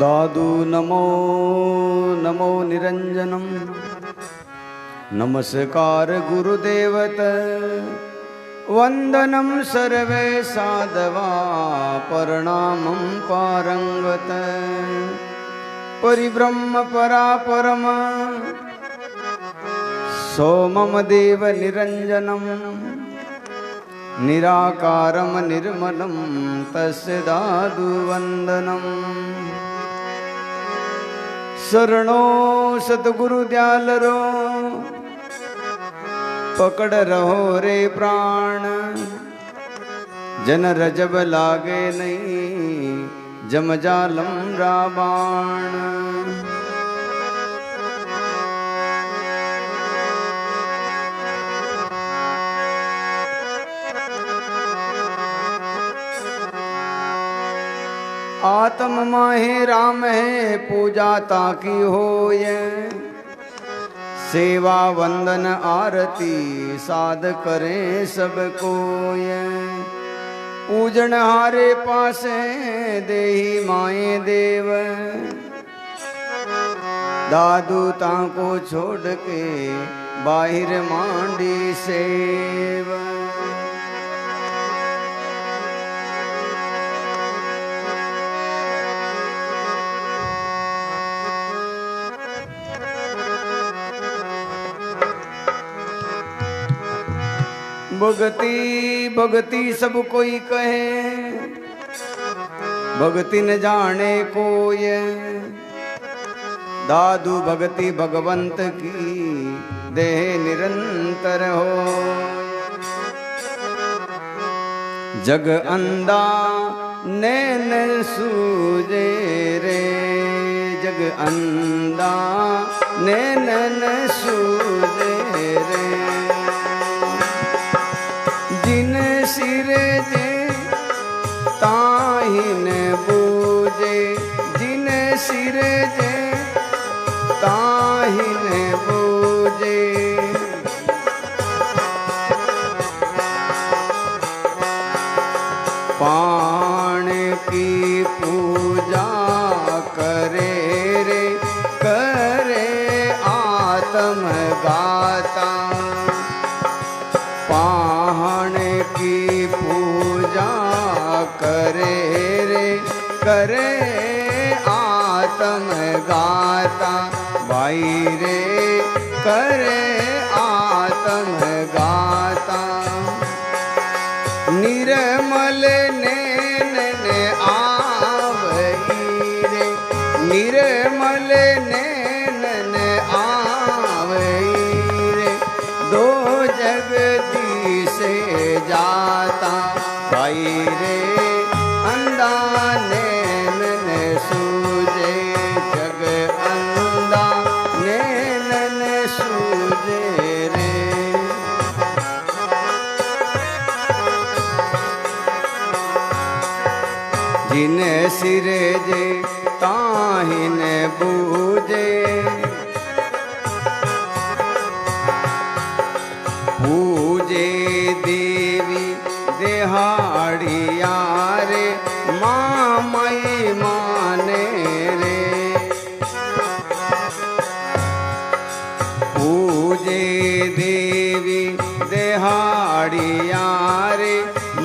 दादू नमो नमो निरंजनम नमस्कार गुरुदेवत वंदनम सर्वे साधवा प्रणामं पारंगत परिब्रह्म परापरम सोमम देव निरंजनम निराकारम निर्मलम तस्य दादु वंदनम शरणो सतगुरु दयालरो पकड़ रहो रे प्राण जन रजब लागे नहीं जमजालम रावण आत्म माहे राम है पूजा ताकि होए सेवा वंदन आरती साध करें सब कोय पूजन हारे पासे देही माए देव दादू ताको छोड़ के बाहिर मांडी सेव भगति भगति सब कोई कहे भगति न जाने कोय दादू भगति भगवंत की देह निरंतर हो जग अंधा नैन सूझे रे जग अंधा नैन सूझे रे जिन सिरे जे ताहिन बूझे जिन सिरे जे ताहिन बूझे पाण की पूजा करे रे करे आत्म गाता पाण की पूजा करे रे करे आत्म गाता भाई रे करे आत्म गाता निर्मल नैन आवई रे निर्मल नैन आवई रे दो जगदी से जाता भाई रे अंधा नैन सूझे जग अंधा नैन सूझे रे जिन सिरे जे ताहिन बूझे पूजे देवी देहाड़िया रे माँ मई माने रे पूजे देवी देहाड़िया रे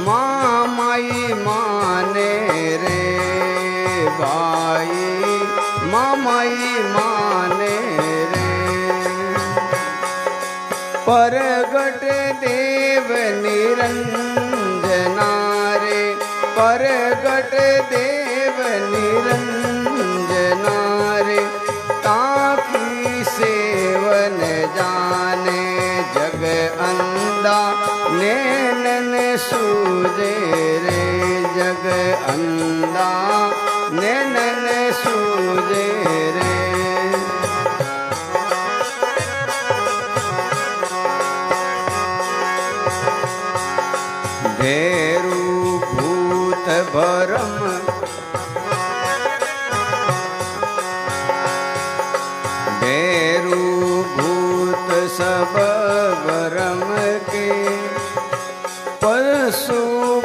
माँ मई माने रे भाई माँ मई माने रे परगट देव निरंजना रे परगट देव निरंजना रे ताकी सेवन जाने जग अंधा नैन सूझे रे जग अंधा नैन सूझे रे भेरू भूत भरम भेरू भूत सब भरम के पशु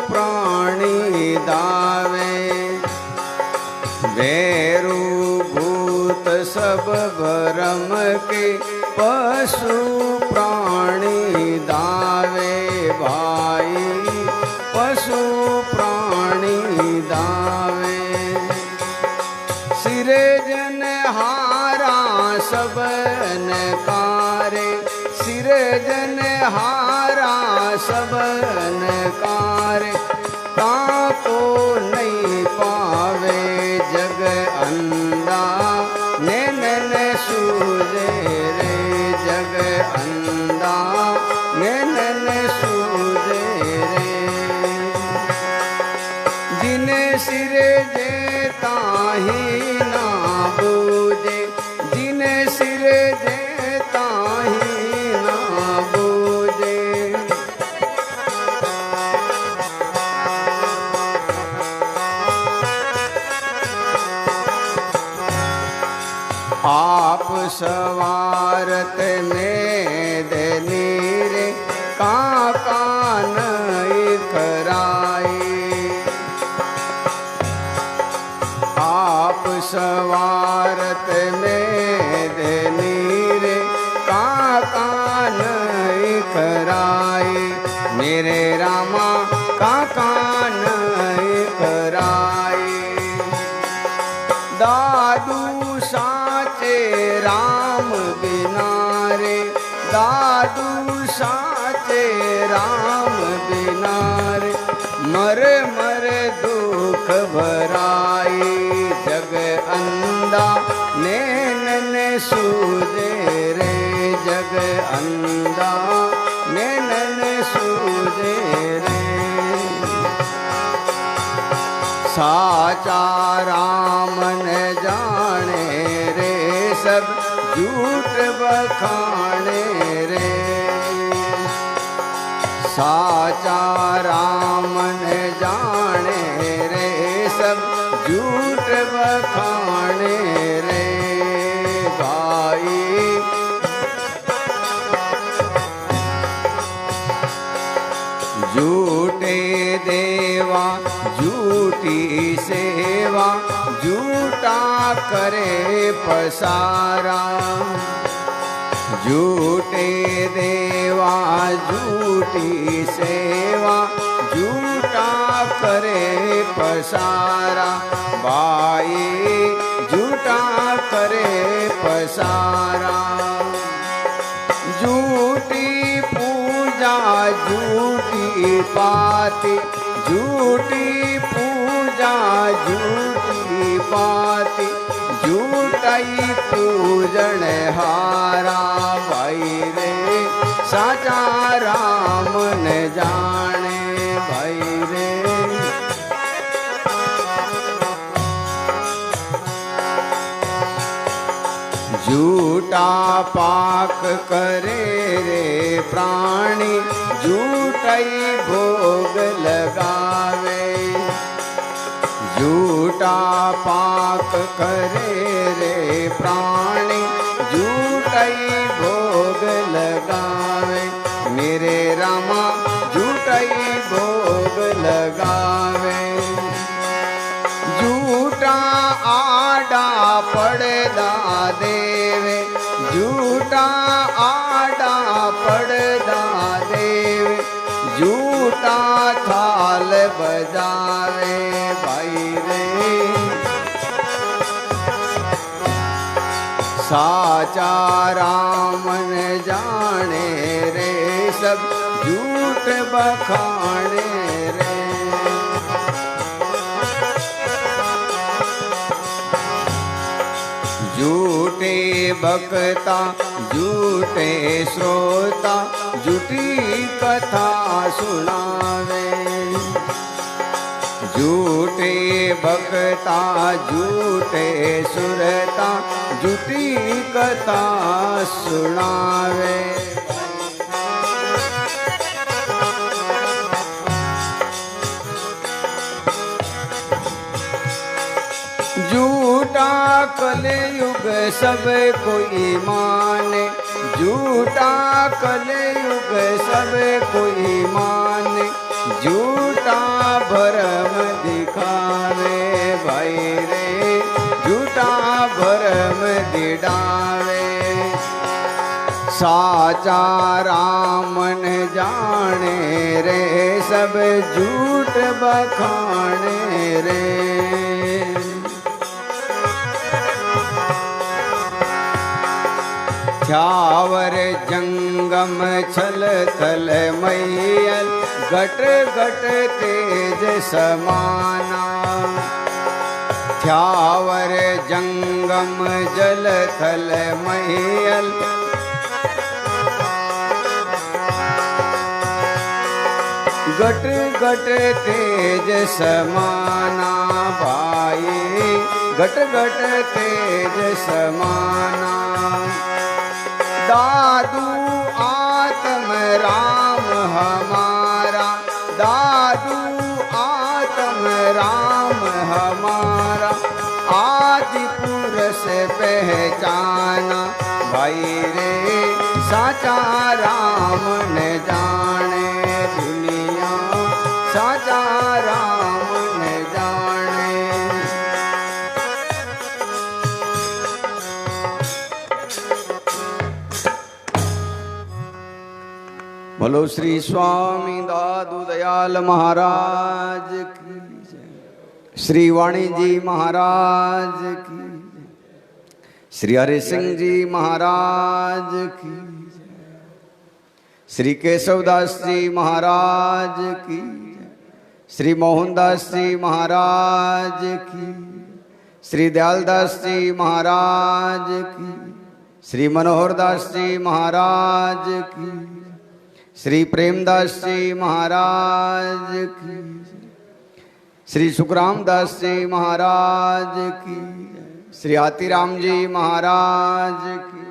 प्राणी दावे भेरू सब भरम के पशु प्राणी दावे भाई पशु प्राणी दावे सिरे जन हारा सबन कारे सिरे जन हारा सबन कारे ताको नहीं पावे जग अंधा नैनन सूझे रे जग अंधा नैनन सूझे रे जिन सिरे जे ताही ना बूझे जिन सिरे जे ताही ना बूझे आप सवारत में नीरे काका नहीं कराए आप सवारत में नीरे काका नहीं कराए मेरे रामा काका नहीं कराए दादू साचे राम बिना रे दादू साचे राम बिना रे मर मर दुख भराई जग अंधा नैनन सूझे रे जग अंधा नैनन सूझे रे साचा राम न जाने रे सब झूठ बखाने रे साचा राम न जाने रे सब झूठ बखाने रे भाई झूठे देवा झूठी सेवा झूठा करे पसारा झूठे देवा झूठी सेवा झूठा करे पसारा भाई झूठा करे पसारा झूठी पूजा झूठी पाती झूठी पूजा झूठी पाती झूठाई पूजन हारा भाई रे साचा राम न जाने भाई रे झूठा पाक करे रे प्राणी झूठाई भोग लगावे झूठा पाक करे रे प्राणी झूठाई भोग लगावे मेरे रामा झूठाई भोग लगावे झूठा आडा पड़दा देवे झूठा आडा पड़दा देवे झूठा थाल बजावे भाई रे साचा राम न जाने रे सब झूठ बखाने रे झूठे भक्ता झूठे श्रोता झूठी कथा सुनावे झूठे भक्ता झूठे सुरता झूठी कथा सुनावे झूठा कलयुग सब कोई माने झूठा कलयुग सब कोई माने झूठा भरम दिखावे भाई रे झूठा भरम साचा राम न जाने रे, सब झूठ बखाने रे। छावर जंगम छल थल मैयल, घट घट तेज समाना। छावर जंगम जल थल मैयल, घट घट तेज समाना। भाई घट घट तेज समाना। दादू आत्म राम हमारा, दादू आत्म राम हमारा। आदि पुरुष पहचाना, भाई रे साचा राम न जाने दुनिया, साचा राम न जाने। बोलो श्री स्वामी दादू दयाल महाराज की जय। श्री वाणी जी महाराज की जय। श्री हरि सिंह जी महाराज की जय। श्री केशवदास जी महाराज की जय। श्री मोहनदास जी महाराज की, श्री दयालदास जी महाराज की, श्री मनोहरदास जी महाराज की, श्री प्रेमदास जी महाराज की, श्री सुखरामदास जी महाराज की, श्री आतीराम जी महाराज की,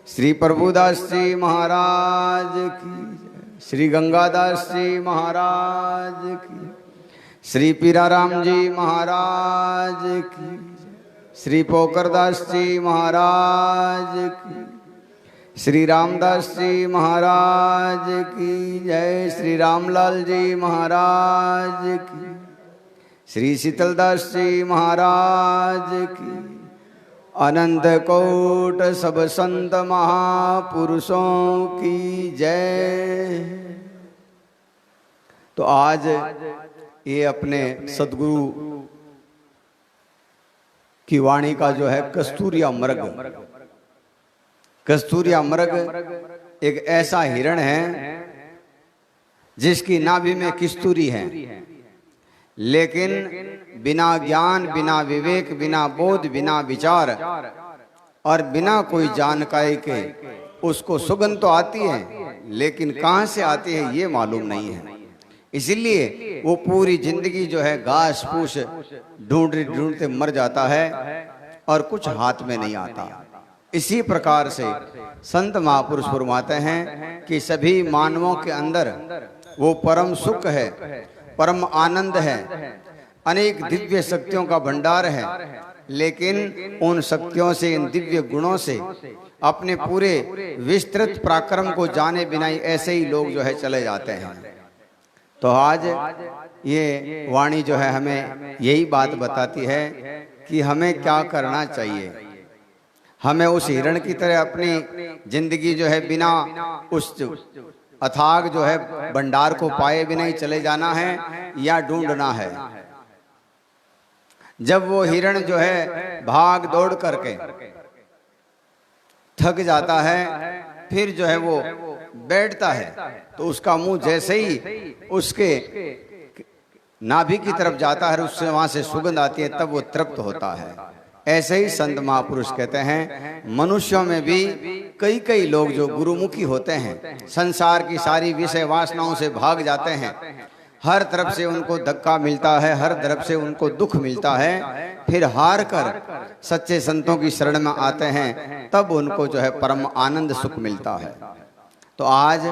श्री प्रभुदास जी महाराज की, श्री गंगादास जी महाराज की, श्री पीराराम जी महाराज की, श्री पोकरदास जी महाराज की, श्री रामदास जी महाराज की जय। श्री रामलाल जी महाराज की, श्री शीतलदास जी महाराज की, अनंत कोट सब संत महापुरुषों की जय। तो आज ये अपने सदगुरु की वाणी का जो है कस्तूरिया मृग, कस्तूरिया मृग एक ऐसा हिरण है जिसकी नाभि में कस्तूरी है, लेकिन बिना ज्ञान, बिना विवेक, बिना बोध, बिना विचार और बिना कोई जानकारी के उसको सुगंध तो आती है, लेकिन कहाँ से आती है ये मालूम नहीं है। इसीलिए वो पूरी जिंदगी जो है घास फूस ढूंढते ढूंढते मर जाता है और कुछ हाथ में नहीं आता। इसी प्रकार से संत महापुरुष फरमाते हैं कि सभी मानवों के अंदर वो परम सुख है, परम आनंद है, अनेक दिव्य शक्तियों का भंडार है, लेकिन उन शक्तियों से, इन दिव्य गुणों से अपने पूरे विस्तृत पराक्रम को जाने बिना ही ऐसे ही लोग जो है चले जाते हैं। तो आज ये वाणी जो है हमें यही बात बताती है कि हमें क्या करना चाहिए। हमें उस हिरण की तरह अपनी जिंदगी जो है बिना उस अथाग जो है भंडार को पाए बिना ही चले जाना है या ढूंढना है। जब वो हिरण जो है भाग दौड़ करके थक जाता है, फिर जो है वो बैठता है, तो उसका मुंह जैसे ही उसके नाभि की तरफ जाता है, उससे वहां से सुगंध आती है, तब वो तृप्त होता है। ऐसे ही संत महापुरुष कहते हैं मनुष्यों में भी कई कई लोग जो गुरुमुखी होते हैं, संसार की सारी विषय वासनाओं से भाग जाते हैं, हर तरफ से उनको धक्का मिलता है, हर तरफ से उनको दुख मिलता है, फिर हार कर सच्चे संतों की शरण में आते हैं, तब उनको जो है परम आनंद सुख मिलता है। तो आज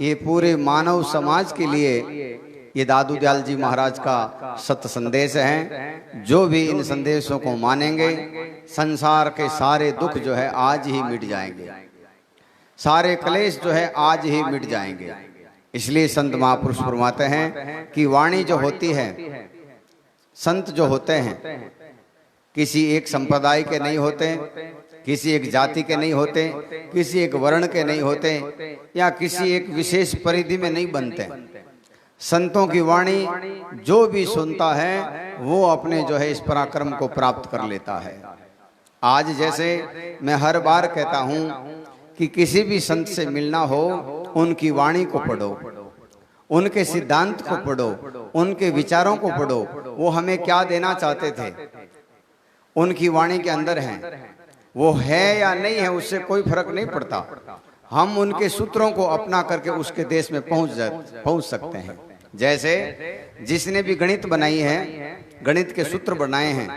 ये पूरे मानव समाज के लिए ये दादू दयाल जी महाराज का सत्य संदेश है। जो भी इन संदेशों को मानेंगे, संसार के सारे दुख जो है आज ही मिट जाएंगे, सारे क्लेश जो है आज ही मिट जाएंगे। इसलिए संत महापुरुष फरमाते हैं कि वाणी जो होती है, संत जो होते हैं किसी एक संप्रदाय के नहीं होते, किसी एक जाति के नहीं होते, किसी एक वर्ण के नहीं होते, या किसी एक विशेष परिधि में नहीं बनते। संतों की वाणी जो भी सुनता है वो अपने जो है इस पराक्रम को प्राप्त कर लेता है। आज जैसे मैं हर बार कहता हूं कि किसी भी संत से मिलना हो, उनकी वाणी को पढ़ो, उनके सिद्धांत को पढ़ो, उनके विचारों को पढ़ो, वो हमें क्या देना चाहते थे उनकी वाणी के अंदर है। वो है या नहीं है उससे कोई फर्क नहीं पड़ता। हम उनके सूत्रों को अपना करके उसके देश में पहुंच सकते हैं। जैसे जिसने भी गणित बनाई है, गणित के सूत्र बनाए हैं,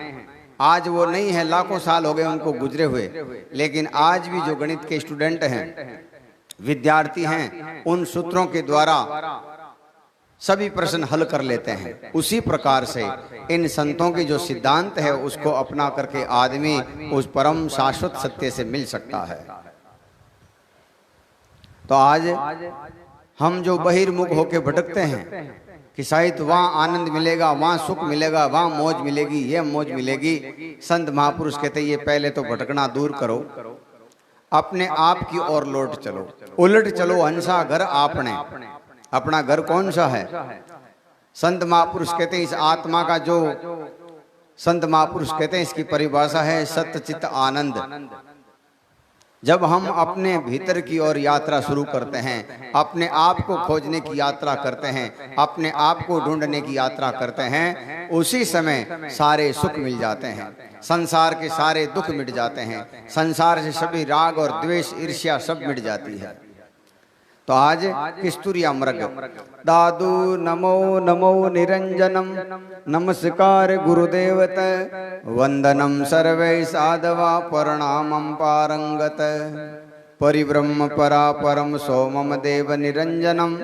आज वो नहीं है, लाखों साल हो गए उनको गुजरे हुए, लेकिन आज भी जो गणित के स्टूडेंट हैं, विद्यार्थी हैं, उन सूत्रों के द्वारा सभी प्रश्न हल कर लेते हैं। उसी प्रकार से इन संतों की जो सिद्धांत है उसको अपना करके आदमी उस परम शाश्वत सत्य से मिल सकता है। तो आज हम जो बहिर्मुख होके भटकते हैं कि शायद वहाँ आनंद मिलेगा, वहाँ सुख मिलेगा, वहाँ मौज मिलेगी, ये मौज मिलेगी, संत महापुरुष कहते ये पहले तो भटकना दूर करो, अपने आप की ओर लौट चलो, उलट चलो हंसा घर आपने। अपना घर कौन सा है? संत महापुरुष कहते हैं इस आत्मा का जो संत महापुरुष कहते हैं इसकी परिभाषा है सत्य चित्त आनंद। जब हम अपने भीतर की ओर यात्रा शुरू करते हैं, अपने आप को खोजने की यात्रा करते हैं, अपने आप को ढूंढने की यात्रा करते हैं, उसी समय सारे सुख मिल जाते हैं, संसार के सारे दुख मिट जाते हैं, संसार से सभी राग और द्वेष ईर्ष्या सब मिट जाती है। तो आज किस्तूरिया मृग दादू नमो नमो निरंजनम नमस्कार गुरुदेवत वंदनम सर्वै साधवा प्रणामं पारंगत परिब्रह्म परापरम सोमम देव निरंजनम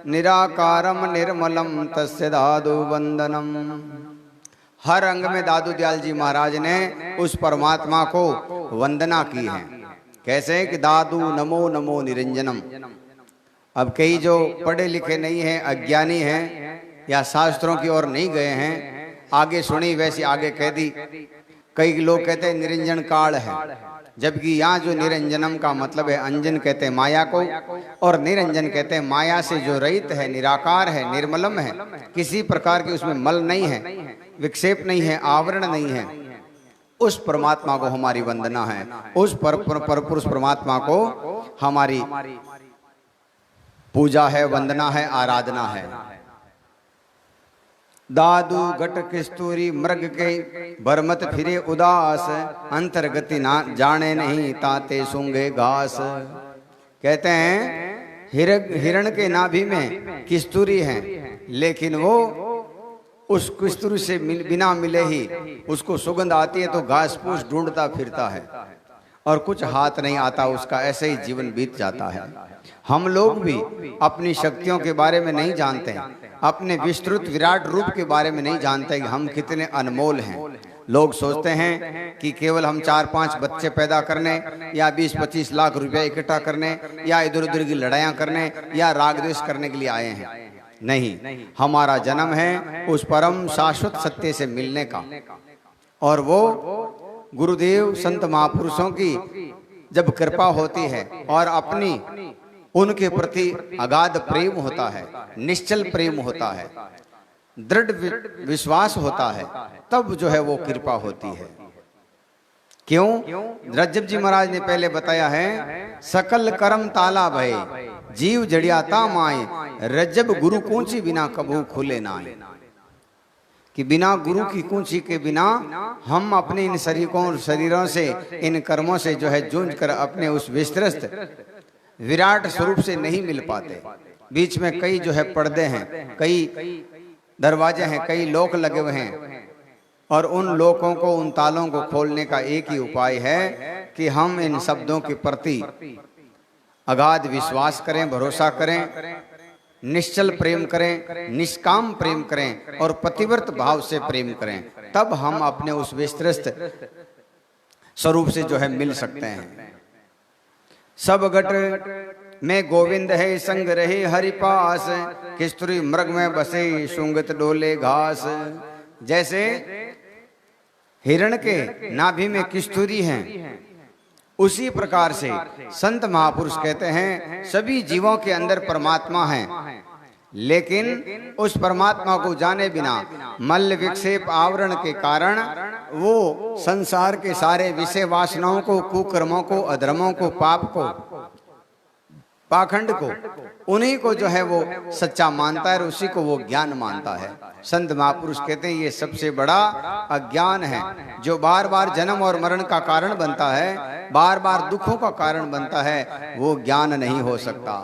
निराकारम निर्मलम तस्य दादू वंदनम। हर अंग में दादू दयाल जी महाराज ने उस परमात्मा को वंदना की है। कैसे कि दादू नमो नमो निरंजनम। अब कई जो पढ़े लिखे नहीं हैं, अज्ञानी हैं या शास्त्रों की ओर नहीं गए हैं, आगे सुनी वैसे आगे कह दी। कई लोग कहते हैं निरंजन काल है, जबकि यहाँ जो निरंजनम का मतलब है अंजन कहते हैं माया को, और निरंजन कहते हैं माया से जो रहित है, निराकार है, निर्मलम है, किसी प्रकार की उसमें मल नहीं है, विक्षेप नहीं है, आवरण नहीं है, उस परमात्मा को हमारी वंदना है। उस परपुरुष परमात्मा को हमारी पूजा है, वंदना है, आराधना है। दादू घट किस्तूरी मृग के बरमत फिरे उदास अंतर्गति ना जाने नहीं ताते सूंघे घास। कहते हैं हिरण के नाभि में किस्तूरी है, लेकिन वो उस किस्तूरी से बिना मिले ही उसको सुगंध आती है तो घास फूस ढूंढता फिरता है और कुछ हाथ नहीं आता उसका, ऐसे ही जीवन बीत जाता है। हम लोग भी अपनी शक्तियों के बारे में नहीं जानते, अपने विस्तृत विराट रूप के बारे में नहीं जानते कि हम कितने अनमोल हैं। लोग सोचते हैं कि केवल हम 4-5 बच्चे पैदा करने या 20-25 लाख रुपया इकट्ठा करने या इधर उधर की लड़ाइयाँ करने या राग द्वेष करने के लिए आए हैं। नहीं, हमारा जन्म है उस परम शाश्वत सत्य से मिलने का, और वो गुरुदेव संत महापुरुषों की जब कृपा होती है और अपनी उनके प्रति अगाध प्रेम होता है, निश्चल प्रेम होता है, दृढ़ विश्वास होता है, तब जो है वो कृपा होती है। क्यों? रज्जब जी महाराज ने पहले बताया है सकल कर्म ताला भय जीव जड़ियाता माए रज्जब गुरु कूंची बिना कबू खुले नाए। कि बिना गुरु की कुंची के बिना हम अपने इन शरीरों से, इन कर्मों से जो है जूझ कर अपने उस विस्तृत विराट स्वरूप से नहीं मिल पाते। बीच में कई जो है पर्दे हैं, कई दरवाजे हैं, कई लोक लगे हुए हैं, और उन लोकों को, उन तालों को खोलने का एक ही उपाय है कि हम इन शब्दों के प्रति अगाध विश्वास करें, भरोसा करें, निश्चल प्रेम करें, निष्काम प्रेम करें और पतिव्रत भाव से प्रेम करें, तब हम अपने उस विस्तृत स्वरूप से जो है मिल सकते हैं। सब घट में गोविंद है संग रहे हरि पास किस्तूरी मृग में बसे शुंगत डोले घास। जैसे हिरण के नाभि में किस्तूरी हैं उसी प्रकार से संत महापुरुष कहते हैं सभी जीवों के अंदर परमात्मा है, लेकिन उस परमात्मा को जाने बिना मल विक्षेप आवरण के कारण वो संसार के सारे विषय वासनाओं को, कुकर्मों को, अधर्मों को, पाप को, पाखंड को, उन्हीं को जो है वो सच्चा मानता है और उसी को वो ज्ञान मानता है। संत महापुरुष कहते हैं ये सबसे बड़ा अज्ञान है जो बार बार जन्म और मरण का कारण बनता है, बार बार दुखों का कारण बनता है, वो ज्ञान नहीं हो सकता।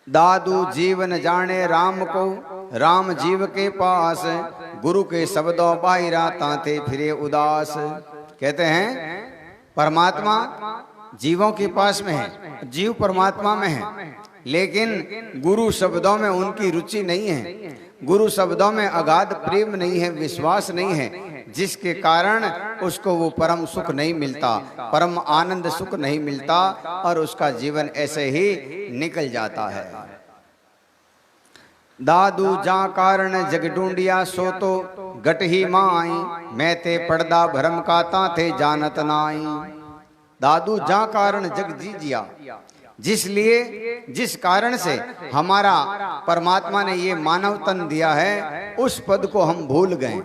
दादू जीवन जाने राम को, राम जीव के पास, गुरु के शब्दों बाहिरा ताते फिरे उदास। कहते हैं परमात्मा जीवों के पास में है, जीव परमात्मा में है, लेकिन गुरु शब्दों में उनकी रुचि नहीं है, गुरु शब्दों में अगाध प्रेम नहीं है, विश्वास नहीं है, जिसके कारण उसको वो परम सुख नहीं मिलता, परम आनंद सुख नहीं मिलता और उसका जीवन ऐसे ही निकल जाता है। दादू जा कारण जग ढूंढिया सो तो गट ही माई, मैं ते पर्दा भरम का ताते जानत नाई। दादू जा कारण जग जी जिया, जिसलिए जिस कारण से हमारा परमात्मा ने ये मानव तन दिया है उस पद को हम भूल गए।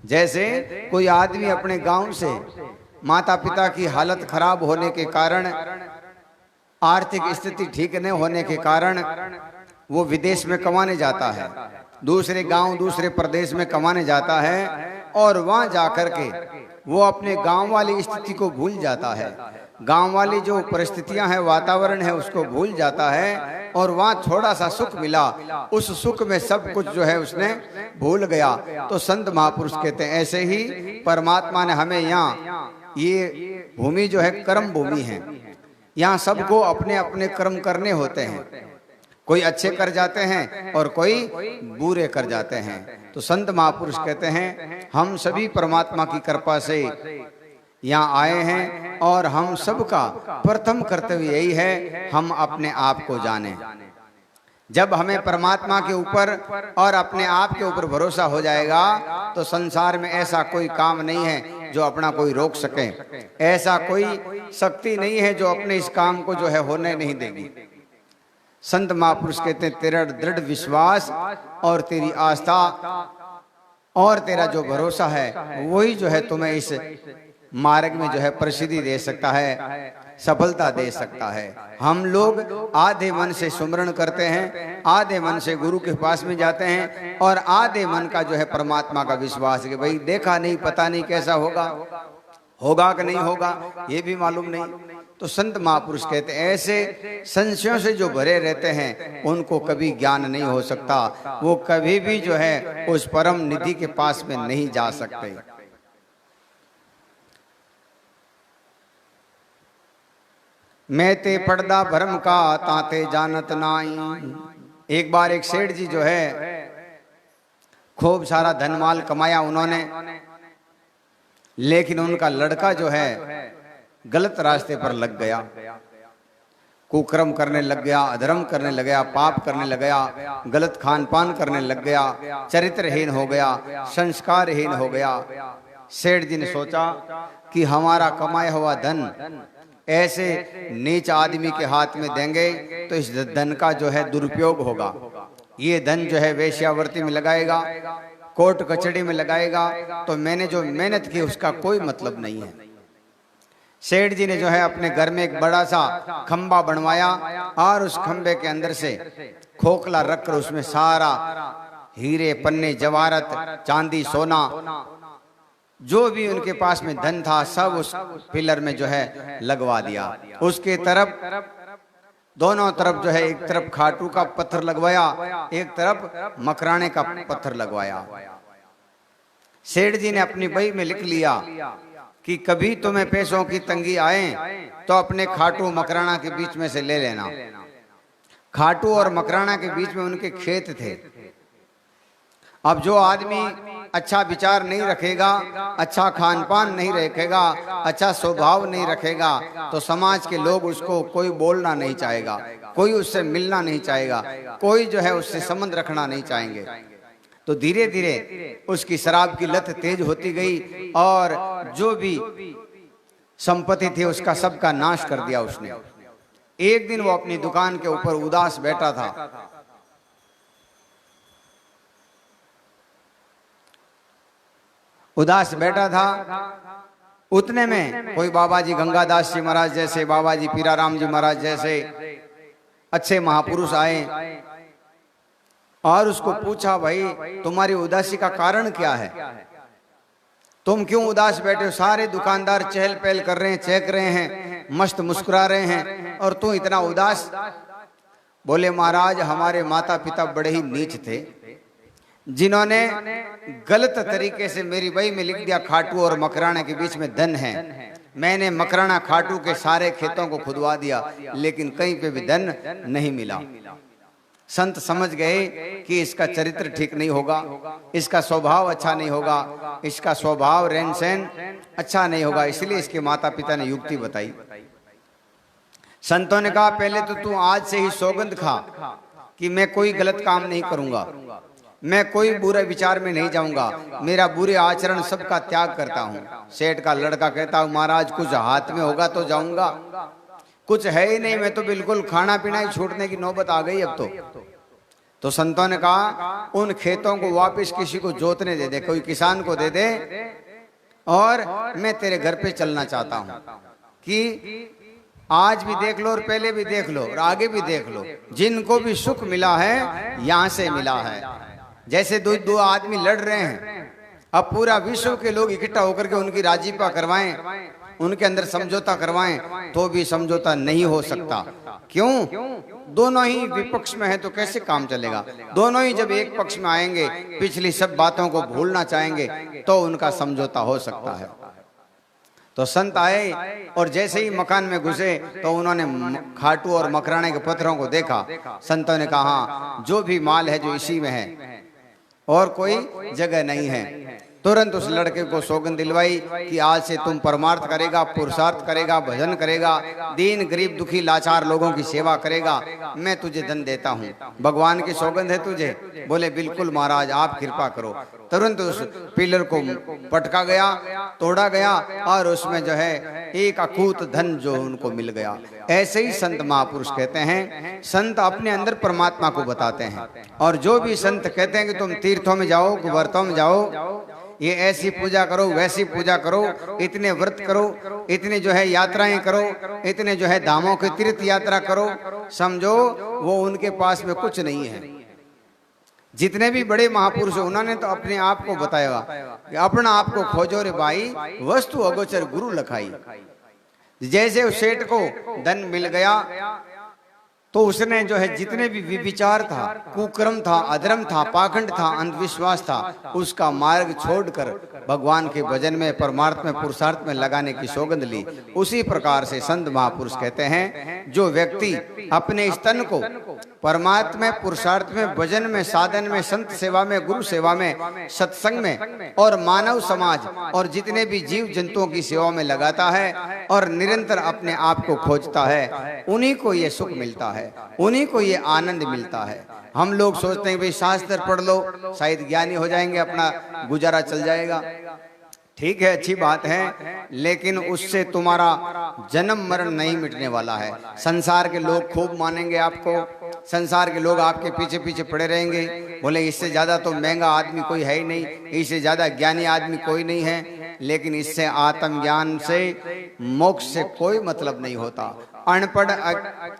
जैसे कोई आदमी अपने गांव से माता पिता की हालत खराब होने के कारण, आर्थिक स्थिति ठीक नहीं होने के कारण वो विदेश में कमाने जाता है, दूसरे गांव दूसरे प्रदेश में कमाने जाता है और वहां जाकर के वो अपने गांव वाली स्थिति को भूल जाता है, गांव वाली जो परिस्थितियां हैं, वातावरण है, उसको भूल जाता है और वहां थोड़ा सा सुख मिला, उस सुख में सब कुछ जो है उसने भूल गया। तो संत महापुरुष कहते हैं ऐसे ही परमात्मा ने हमें यहाँ, ये भूमि जो है कर्म भूमि है, यहाँ सबको अपने अपने कर्म करने होते हैं, कोई अच्छे कर जाते हैं और कोई बुरे कर जाते हैं। तो संत महापुरुष कहते हैं हम सभी परमात्मा की कृपा से यहाँ आए हैं और हम सबका प्रथम कर्तव्य यही है हम अपने आप को जानें। जब हमें परमात्मा के ऊपर और अपने आप के ऊपर भरोसा हो जाएगा तो संसार में ऐसा कोई काम नहीं है जो अपना कोई रोक सके, ऐसा कोई शक्ति नहीं है जो अपने इस काम को जो है होने नहीं देगी। संत महापुरुष कहते हैं तेरा दृढ़ विश्वास और तेरी आस्था और तेरा जो भरोसा है वही जो है तुम्हें इस मार्ग में जो है प्रसिद्धि दे सकता है, सफलता दे सकता है। हम लोग आधे मन से सुमरण करते हैं, आधे मन से गुरु के पास में जाते हैं और आधे मन का जो है परमात्मा का विश्वास है कि भाई देखा नहीं, पता नहीं कैसा होगा, होगा कि नहीं होगा ये भी मालूम नहीं। तो संत महापुरुष कहते हैं ऐसे संशयों से जो भरे रहते हैं उनको कभी ज्ञान नहीं हो सकता, वो कभी भी जो है उस परम निधि के पास में नहीं जा सकते। मैं ते पर्दा भरम का ताते जानत नाई। एक बार एक सेठ जी जो है खूब सारा धन माल कमाया उन्होंने, लेकिन उनका लड़का जो है गलत रास्ते पर लग गया, कुकर्म करने लग गया, अधर्म करने लग गया, पाप करने लग गया, गलत खान पान करने लग गया, चरित्रहीन हो गया, संस्कारहीन हो गया। सेठ जी ने सोचा कि हमारा कमाया हुआ धन ऐसे नीच आदमी के हाथ में देंगे तो इस धन का जो है दुरुपयोग होगा, ये धन जो है वेश्यावृत्ति में लगाएगा, कोर्ट कचहरी में लगाएगा, तो मैंने जो मेहनत की उसका कोई मतलब नहीं है। सेठ जी ने जो है अपने घर में एक बड़ा सा खंबा बनवाया और उस खंबे के अंदर से खोखला रखकर उसमें सारा हीरे पन्ने जवाहरत चांदी सोना जो भी उनके पास में धन था सब उस पिलर में जो है लगवा दिया। उसके तरफ दोनों तरफ जो है एक तरफ खाटू का पत्थर लगवाया, एक तरफ मकराने का पत्थर लगवाया। सेठ जी ने अपनी बही में लिख लिया कि कभी तुम्हें पैसों की तंगी आए तो अपने खाटू मकराना के बीच में से ले लेना। खाटू और मकराना के बीच में उनके खेत थे। अब जो आदमी अच्छा विचार नहीं रखेगा, अच्छा खान पान नहीं रखेगा, अच्छा स्वभाव नहीं रखेगा तो समाज के लोग उसको कोई बोलना नहीं चाहेगा, कोई उससे मिलना नहीं चाहेगा, कोई जो है उससे संबंध रखना नहीं चाहेंगे। तो धीरे धीरे उसकी शराब की लत तेज होती गई और जो भी संपत्ति थी उसका सबका नाश कर दिया उसने। एक दिन वो अपनी दुकान के ऊपर उदास बैठा था। उदास बैठा था, उतने में कोई बाबा जी गंगादास जी महाराज जैसे, बाबा जी पीराराम जी महाराज जैसे अच्छे महापुरुष आए और उसको पूछा, भाई तुम्हारी उदासी का कारण क्या है? तुम क्यों उदास बैठे हो? सारे दुकानदार चहल पहल कर रहे हैं, चेक रहे हैं, मस्त मुस्कुरा रहे हैं और तू इतना उदास? बोले महाराज हमारे माता पिता बड़े ही नीच थे, जिन्होंने गलत तरीके से मेरी बही में लिख दिया खाटू और मकराना के बीच में धन है। मैंने मकराना खाटू के सारे खेतों को खुदवा दिया लेकिन कहीं पे भी धन नहीं मिला। संत समझ गए कि इसका चरित्र ठीक नहीं होगा, इसका स्वभाव अच्छा नहीं होगा, इसका स्वभाव रहन सहन अच्छा नहीं होगा, इसलिए इसके माता पिता ने युक्ति बताई। संतों ने कहा पहले तो तू आज से ही सौगंध खा कि मैं कोई गलत काम नहीं करूंगा, मैं कोई बुरे विचार में नहीं जाऊंगा, मेरा बुरे आचरण सबका त्याग करता हूँ। सेठ का लड़का कहता हूँ महाराज कुछ हाथ में होगा तो जाऊंगा, कुछ है ही नहीं, मैं तो बिल्कुल खाना पीना ही छूटने की नौबत आ गई अब तो संतों ने कहा उन खेतों को वापस किसी को जोतने दे दे, कोई किसान को दे दे और मैं तेरे घर पे चलना चाहता हूँ कि आज भी देख लो और पहले भी देख लो और आगे भी देख लो, जिनको भी सुख मिला है यहाँ से मिला है। जैसे दो आदमी लड़ रहे हैं, अब पूरा विश्व के लोग इकट्ठा होकर के उनकी राजीपा करवाएं, उनके अंदर समझौता करवाएं तो भी समझौता नहीं हो सकता। क्यों? दोनों ही विपक्ष में है तो कैसे काम चलेगा? दोनों ही जब एक पक्ष में आएंगे, पिछली सब बातों को भूलना चाहेंगे तो उनका समझौता हो सकता है। तो संत आए और जैसे ही मकान में घुसे तो उन्होंने खाटू और मकराने के पत्थरों को देखा। संतों ने कहा जो भी माल है जो इसी में है और कोई जगह नहीं है। तुरंत उस लड़के को सौगंध दिलवाई कि आज से तुम परमार्थ करेगा, पुरुषार्थ करेगा, भजन करेगा, दीन गरीब दुखी लाचार लोगों की सेवा करेगा, मैं तुझे धन देता हूँ। भगवान की सौगंध है तुझे? बोले बिल्कुल महाराज आप कृपा करो। तुरंत उस पिलर को पटका गया, तोड़ा गया और उसमें जो है एक अकूत धन जो उनको मिल गया। ऐसे ही संत महापुरुष कहते हैं, संत अपने अंदर परमात्मा को बताते हैं और जो भी संत कहते हैं कि तुम तीर्थों में जाओ, व्रतों में जाओ, ये ऐसी पूजा करो, वैसी पूजा करो, इतने व्रत करो, इतने जो है यात्राएं करो, इतने जो है धामों की तीर्थ यात्रा करो, समझो वो उनके पास में कुछ नहीं है। जितने भी बड़े महापुरुष हैं उन्होंने तो अपने आप को बताया कि अपना आप को खोजो रे भाई, वस्तु अगोचर गुरु लखाई। जैसे उस सेठ को धन मिल गया तो उसने जो है जितने भी विचार था, कुकर्म था, अधर्म था, पाखंड था, अंधविश्वास था, उसका मार्ग छोड़कर भगवान के भजन में, परमार्थ में, पुरुषार्थ में लगाने की सौगंध ली। उसी प्रकार से संत महापुरुष कहते हैं जो व्यक्ति अपने इस तन को परमात्मा में, पुरुषार्थ में, भजन में, साधन में, संत सेवा में, गुरु सेवा में, सत्संग में और मानव समाज और जितने भी जीव जंतुओं की सेवा में लगाता है और निरंतर अपने आप को खोजता है, उन्हीं को ये सुख मिलता है, उन्हीं को ये आनंद मिलता है। हम लोग सोचते हैं भाई शास्त्र पढ़ लो, शायद ज्ञानी हो जाएंगे, अपना गुजारा चल जाएगा। ठीक है, अच्छी बात है, लेकिन उससे तुम्हारा जन्म मरण नहीं मिटने वाला है। संसार के लोग खूब मानेंगे आपको, संसार के लोग आपके पीछे पीछे पड़े रहेंगे, बोले इससे ज्यादा तो महंगा आदमी कोई है ही नहीं, इससे ज्यादा ज्ञानी आदमी कोई नहीं है। लेकिन इससे आत्मज्ञान से, मोक्ष से कोई मतलब नहीं होता। अनपढ़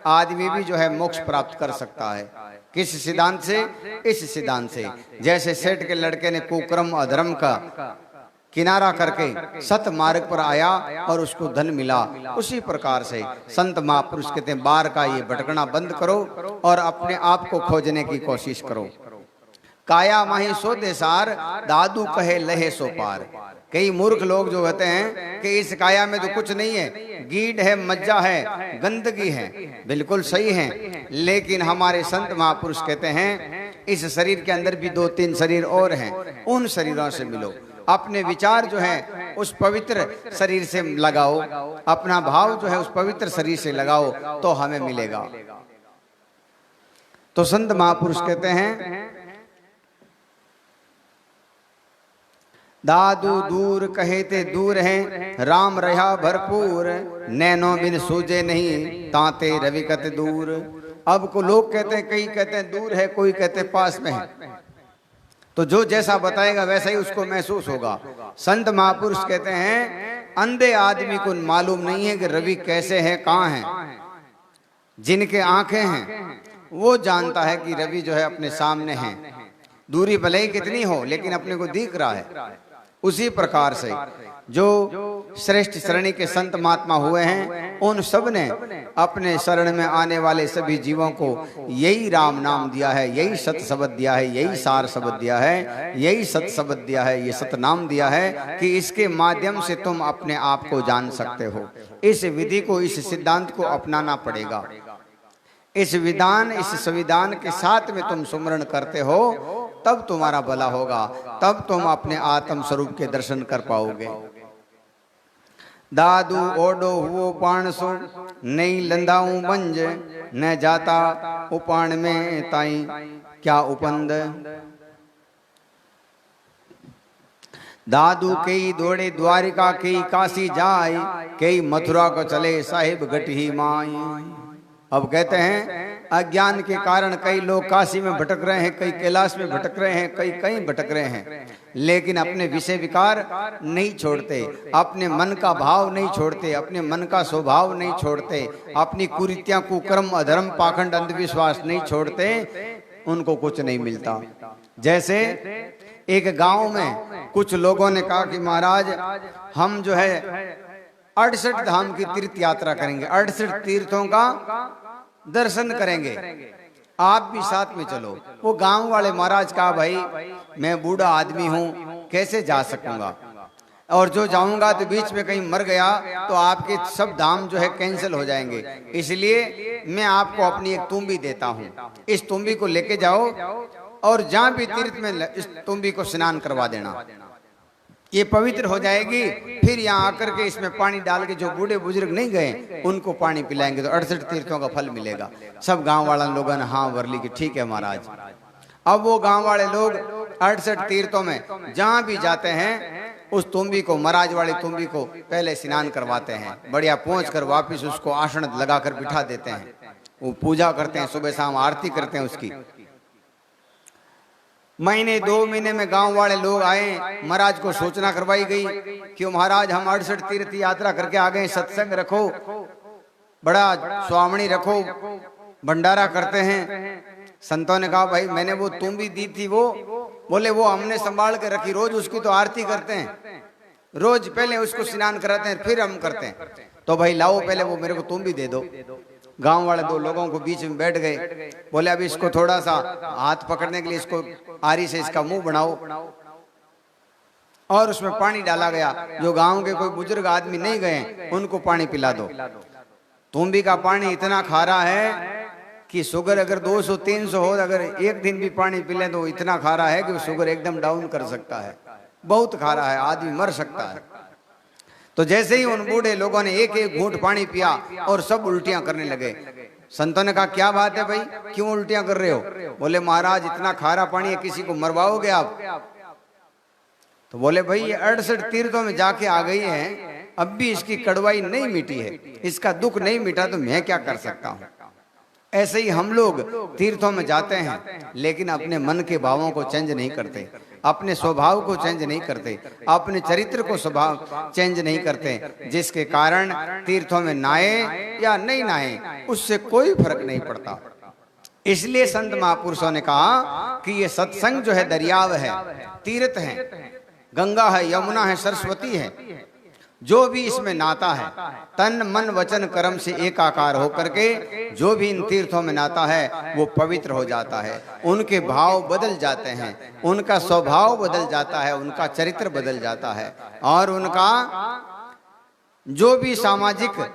आदमी भी जो है मोक्ष प्राप्त कर सकता है। किस सिद्धांत से? इस सिद्धांत से। जैसे सेठ के लड़के ने कुकर्म अधर्म का किनारा करके सत मार्ग पर आया और उसको धन मिला, उसी प्रकार से संत महापुरुष कहते हैं बार का ये भटकना बंद करो और अपने आप को खोजने की कोशिश करो। काया माही सो देसार, दादू कहे लहे सो पार। कई मूर्ख लोग जो कहते हैं कि इस काया में तो कुछ नहीं है, गीड है, मज्जा है, गंदगी है, बिल्कुल सही है, लेकिन हमारे संत महापुरुष कहते हैं इस शरीर के अंदर भी 2-3 शरीर और हैं, उन शरीरों से मिलो। अपने विचार जो है उस पवित्र शरीर से लगाओ, अपना भाव जो है उस पवित्र शरीर से लगाओ तो हमें मिलेगा। तो संत महापुरुष कहते हैं दादू दूर कहे ते दूर हैं, राम रहा भरपूर, नैनो बिन सूझे नहीं, ताते रविकत दूर। अब को लोग कहते हैं, कई कहते हैं दूर है, कोई कहते हैं पास में है, तो जो जैसा बताएगा वैसा ही उसको महसूस होगा। संत महापुरुष कहते हैं अंधे आदमी को मालूम नहीं है कि रवि कैसे है, कहाँ है। जिनके आंखें हैं वो जानता है कि रवि जो है अपने सामने है, दूरी भले ही कितनी हो लेकिन अपने को दिख रहा है। उसी प्रकार से जो श्रेष्ठ श्रेणी के संत महात्मा हुए हैं, उन सब ने अपने शरण में आने वाले सभी जीवों को यही राम नाम दिया है, यही सत शब्द दिया है, यही सार शब्द दिया है, यही सत शब्द दिया है, ये सत नाम दिया है कि इसके माध्यम से तुम अपने आप को जान सकते हो। इस विधि को, इस सिद्धांत को अपनाना पड़ेगा। इस विधान, इस संविधान के साथ में तुम सुमरण करते हो, तब तुम्हारा भला होगा, तब तुम अपने आत्म स्वरूप के दर्शन कर पाओगे। दादू ओडो हुओ पाणसो, नहीं लंदाऊं बंज, न जाता उपाण में ताई क्या उपंद। दादू कई दौड़े द्वारिका, कई काशी जाए, कई मथुरा को चले साहिब गटही माई। अब कहते हैं अज्ञान के कारण कई लोग काशी में भटक रहे हैं, कई कैलाश में भटक रहे हैं, कई कहीं भटक रहे हैं, लेकिन अपने विषय विकार नहीं छोड़ते, अपने मन का भाव नहीं छोड़ते, अपने मन का स्वभाव नहीं छोड़ते, अपनी कुरीतियां, कुकर्म, अधर्म, पाखंड, अंधविश्वास नहीं छोड़ते, उनको कुछ नहीं मिलता। जैसे एक गांव में कुछ लोगों ने कहा कि महाराज हम जो है 68 धाम की तीर्थ यात्रा करेंगे, 68 तीर्थों का दर्शन करेंगे, आप भी साथ में चलो। वो गांव वाले महाराज कहा भाई मैं बूढ़ा आदमी हूँ, कैसे जा सकूंगा, और जो जाऊंगा तो बीच में कहीं मर गया तो आपके सब धाम जो है कैंसिल हो जाएंगे, इसलिए मैं आपको अपनी एक तुम्बी देता हूँ, इस तुम्बी को लेके जाओ और जहां भी तीर्थ में इस तुम्बी को स्नान करवा देना, ये पवित्र हो जाएगी। फिर यहाँ आकर के इसमें पानी डाल के जो बूढ़े बुजुर्ग नहीं गए उनको पानी पिलाएंगे तो 68 तीर्थों का फल मिलेगा। सब गांव वाला लोगों ने हाँ वरली की ठीक है महाराज। अब वो गांव वाले लोग 68 तीर्थों में जहां भी जाते हैं उस तुम्बी को, महाराज वाली तुम्बी को पहले स्नान करवाते हैं, बढ़िया पहुंच कर वापिस उसको आसन लगाकर बिठा देते हैं, वो पूजा करते हैं, सुबह शाम आरती करते हैं उसकी। महीने 2 महीने में गांव वाले लोग आए, महाराज को सूचना करवाई गई कि महाराज हम 68 तीर्थ यात्रा करके आ गए, सत्संग रखो, बड़ा स्वामणी रखो, भंडारा करते हैं। संतों ने कहा भाई मैंने वो तुम्बी दी थी, वो बोले वो हमने संभाल के रखी, रोज उसकी तो आरती करते हैं, रोज पहले उसको स्नान कराते हैं फिर हम करते हैं, तो भाई लाओ पहले वो मेरे को तुम्बी दे दो। गांव वाले 2 लोगों को बीच में बैठ गए, बोले अभी इसको थोड़ा सा हाथ पकड़ने के लिए इसको आरी से इसका मुंह बनाओ, और उसमें पानी डाला गया। जो गांव के कोई बुजुर्ग आदमी नहीं गए उनको पानी पिला दो। तुम्बी का पानी इतना खारा है कि शुगर अगर 200-300 हो, अगर एक दिन भी पानी पी ले तो इतना खारा है कि शुगर एकदम डाउन कर सकता है, बहुत खारा है, आदमी मर सकता है। तो जैसे ही उन बूढ़े लोगों ने एक एक घूंट पानी पिया और सब उल्टियां करने लगे। संतों ने कहा क्या बात है भाई, क्यों उल्टियां कर रहे हो? बोले महाराज इतना खारा पानी है, किसी को मरवाओगे आप? तो बोले भाई ये 68 तीर्थों में जाके आ गई है, अब भी इसकी कड़वाई नहीं मिटी है, इसका दुख नहीं मिटा, तो मैं क्या कर सकता हूँ। ऐसे ही हम लोग तीर्थों में जाते हैं लेकिन अपने मन के भावों को चेंज नहीं करते, अपने स्वभाव को चेंज नहीं करते, अपने चरित्र को स्वभाव चेंज नहीं करते, जिसके कारण तीर्थों में नहाए या नहीं नहाए उससे कोई फर्क नहीं पड़ता। इसलिए संत महापुरुषों ने कहा कि ये सत्संग जो है दरियाव है, तीर्थ है, गंगा है, यमुना है, सरस्वती है। जो भी इसमें नाता है तन मन वचन कर्म से एकाकार होकर के जो भी इन तीर्थों में नाता है वो पवित्र हो जाता है, उनके भाव बदल जाते हैं, उनका स्वभाव बदल जाता है, उनका चरित्र बदल जाता है, और उनका जो भी सामाजिक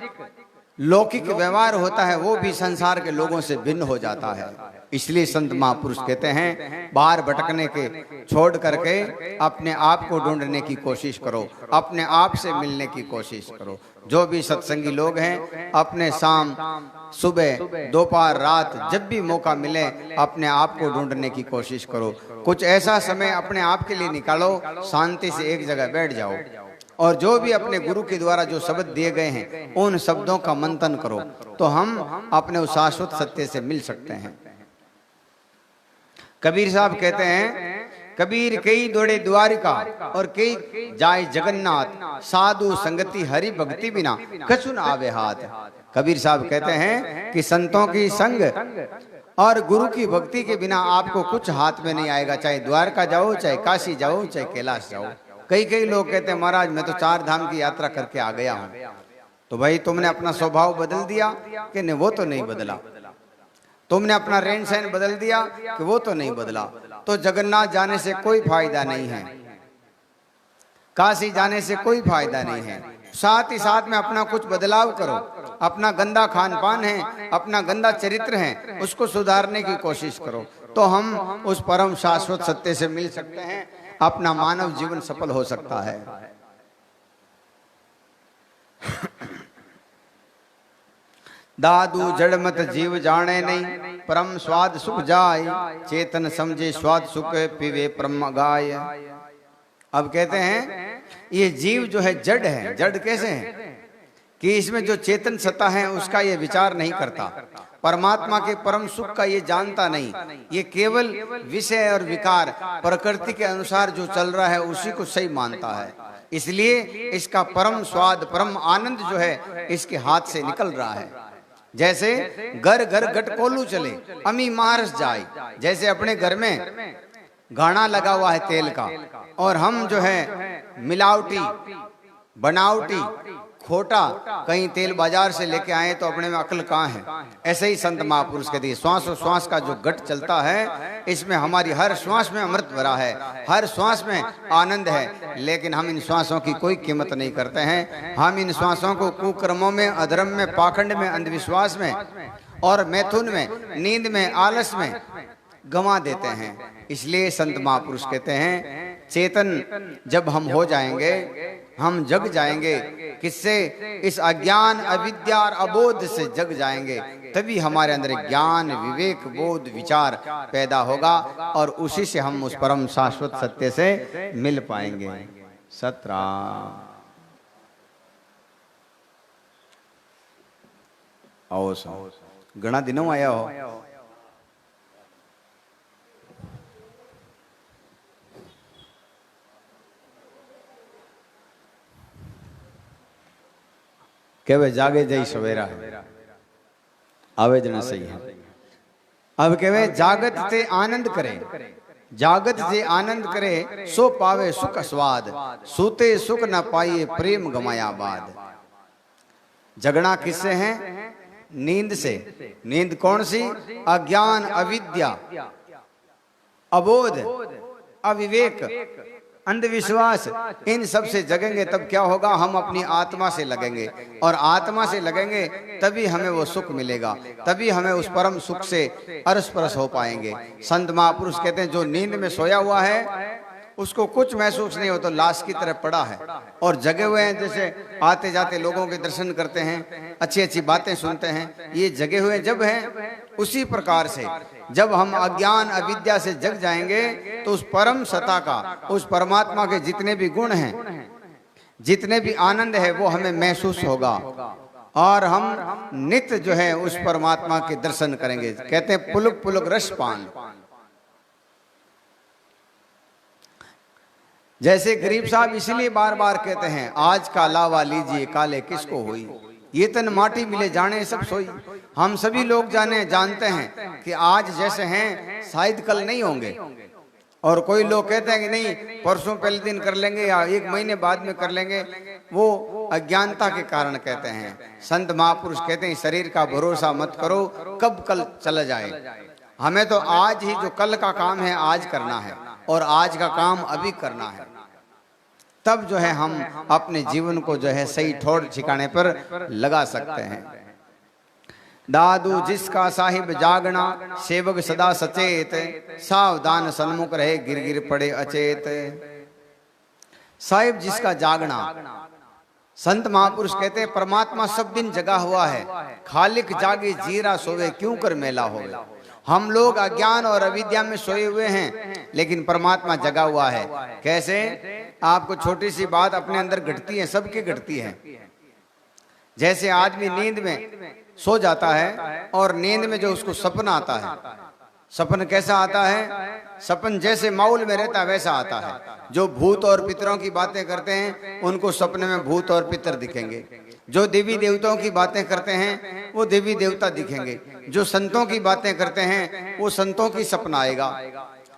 लौकिक व्यवहार होता है वो भी संसार के लोगों से भिन्न हो जाता है। इसलिए संत महापुरुष कहते हैं बाहर भटकने के छोड़ करके अपने आप को ढूंढने की कोशिश करो, अपने आप से मिलने की कोशिश करो। जो भी सत्संगी लोग हैं अपने सुबह दोपहर रात जब भी मौका मिले अपने आप को ढूंढने की कोशिश करो। कुछ ऐसा समय अपने आप के लिए निकालो, शांति से एक जगह बैठ जाओ और जो भी अपने गुरु के द्वारा जो शब्द दिए गए हैं उन शब्दों का मंथन करो, तो हम अपने उस शाश्वत सत्य से मिल सकते हैं। कबीर साहब कहते हैं, कबीर कई दौड़े द्वारिका और कई जाए जगन्नाथ, साधु संगति हरि भक्ति बिना कछु न आवे हाथ। कबीर साहब कहते हैं कि संतों की संग और गुरु की भक्ति के बिना आपको कुछ हाथ में नहीं आएगा, चाहे द्वारका जाओ, चाहे काशी जाओ, चाहे कैलाश जाओ। कई लोग कहते हैं महाराज मैं तो 4 धाम की यात्रा करके आ गया हूं। तो भाई तुमने अपना स्वभाव बदल दिया कि नहीं? वो तो नहीं बदला। तुमने अपना रहन सहन बदल दिया कि वो तो नहीं बदला। तो जगन्नाथ जाने से कोई फायदा नहीं है, काशी जाने से कोई फायदा नहीं है। साथ ही साथ में अपना कुछ बदलाव करो। अपना गंदा खान पान है, अपना गंदा चरित्र है, उसको सुधारने की कोशिश करो, तो हम उस परम शाश्वत सत्य से मिल सकते हैं। अपना मानव जीवन सफल हो सकता है। दादू जड़ मत जीव जाने नहीं, परम स्वाद सुख जाय, चेतन समझे स्वाद सुख पीवे परम गाय। अब कहते हैं ये जीव जो है जड़ है। जड़ कैसे है कि इसमें जो चेतन सत्ता है उसका ये विचार नहीं करता, परमात्मा के परम सुख का ये जानता नहीं। ये केवल विषय और विकार प्रकृति के अनुसार जो चल रहा है उसी को सही मानता है। इसलिए इसका परम स्वाद परम आनंद जो है इसके हाथ से निकल रहा है। जैसे घर घर गट कोलू चले अमी मारस जाए, जैसे अपने घर में घाना लगा हुआ है तेल का और हम जो है मिलावटी बनावटी खोटा कहीं तेल बाजार से लेके आए तो अपने में अक्ल कहाँ है। ऐसे ही संत महापुरुष कहते हैं श्वास और श्वास का जो गट चलता है इसमें हमारी हर श्वास में अमृत भरा है, हर श्वास में आनंद है, लेकिन हम इन श्वासों की कोई कीमत नहीं करते हैं। हम इन श्वासों को कुकर्मों में, अधर्म में, पाखंड में, अंधविश्वास में और मैथुन में, नींद में, आलस में गंवा देते हैं। इसलिए संत महापुरुष कहते हैं चेतन जब हम हो जाएंगे, हम जग जाएंगे, किससे? इस अज्ञान अविद्या और अबोध से जग जाएंगे, तभी हमारे अंदर ज्ञान विवेक बोध विचार पैदा होगा और उसी से हम उस परम शाश्वत सत्य से मिल पाएंगे। सतराम। आओ घना दिनों आया हो। कहवे जागे जई सवेरा आवे जना सही है। अब कहवे जागत ते आनंद करे, जागत जे आनंद करे सो पावे सुख स्वाद, सूते सुख न पाइए प्रेम गमाया बाद। जगना किससे है? नींद से। नींद कौन सी? अज्ञान अविद्या अबोध अविवेक अंधविश्वास, इन सब से जगेंगे तब क्या होगा? हम अपनी आत्मा से लगेंगे और आत्मा से लगेंगे तभी हमें वो सुख मिलेगा, तभी हमें उस परम सुख से अरस परस हो पाएंगे। संत महापुरुष कहते हैं जो नींद में सोया हुआ है उसको कुछ महसूस नहीं हो तो लाश की तरह पड़ा है, और जगे हुए हैं जैसे आते जाते लोगों के दर्शन करते हैं, अच्छी अच्छी बातें सुनते हैं, ये जगे हुए जब हैं उसी प्रकार से जब हम अज्ञान अविद्या से जग जाएंगे तो उस परम सत्ता का, उस परमात्मा के जितने भी गुण हैं, जितने भी आनंद है वो हमें महसूस होगा और हम नित्य जो है उस परमात्मा के दर्शन करेंगे। कहते हैं पुलक पुलक रस पान। जैसे गरीब साहब इसलिए बार बार कहते हैं आज का लावा लीजिए काले किसको हुई, ये तन माटी मिले जाने सब सोई। हम सभी लोग जानते हैं कि आज जैसे हैं शायद कल नहीं होंगे, और कोई लोग कहते हैं कि नहीं परसों पहले दिन कर लेंगे या 1 महीने बाद में कर लेंगे, वो अज्ञानता के कारण कहते हैं। संत महापुरुष कहते हैं शरीर का भरोसा मत करो कब कल चला जाए, हमें तो आज ही जो कल का काम है आज करना है और आज का काम अभी करना है, तब जो है हम अपने जीवन को जो है सही ठोर ठिकाने पर लगा सकते हैं। दादू जिसका साहिब जागना, सेवक सदा सचेत, सावधान सन्मुख रहे गिर गिर पड़े अचेत। साहिब जिसका जागना, संत महापुरुष कहते हैं परमात्मा सब दिन जगा हुआ है, खालिक जागे जीरा सोवे क्यों कर मेला होवे। हम लोग अज्ञान और अविद्या में सोए हुए हैं, लेकिन परमात्मा जगा हुआ है। कैसे? आपको छोटी सी बात अपने अंदर घटती है, सबके घटती है। जैसे आदमी नींद में सो जाता है और नींद में जो उसको सपना आता है, सपन कैसा आता है? सपन जैसे माहौल में रहता है वैसा आता है। जो भूत और पितरों की बातें करते हैं उनको सपने में भूत और पितर दिखेंगे। जो देवी देवताओं की बातें करते हैं वो देवी देवता दिखेंगे। जो संतों की बातें करते हैं वो संतों की सपना आएगा।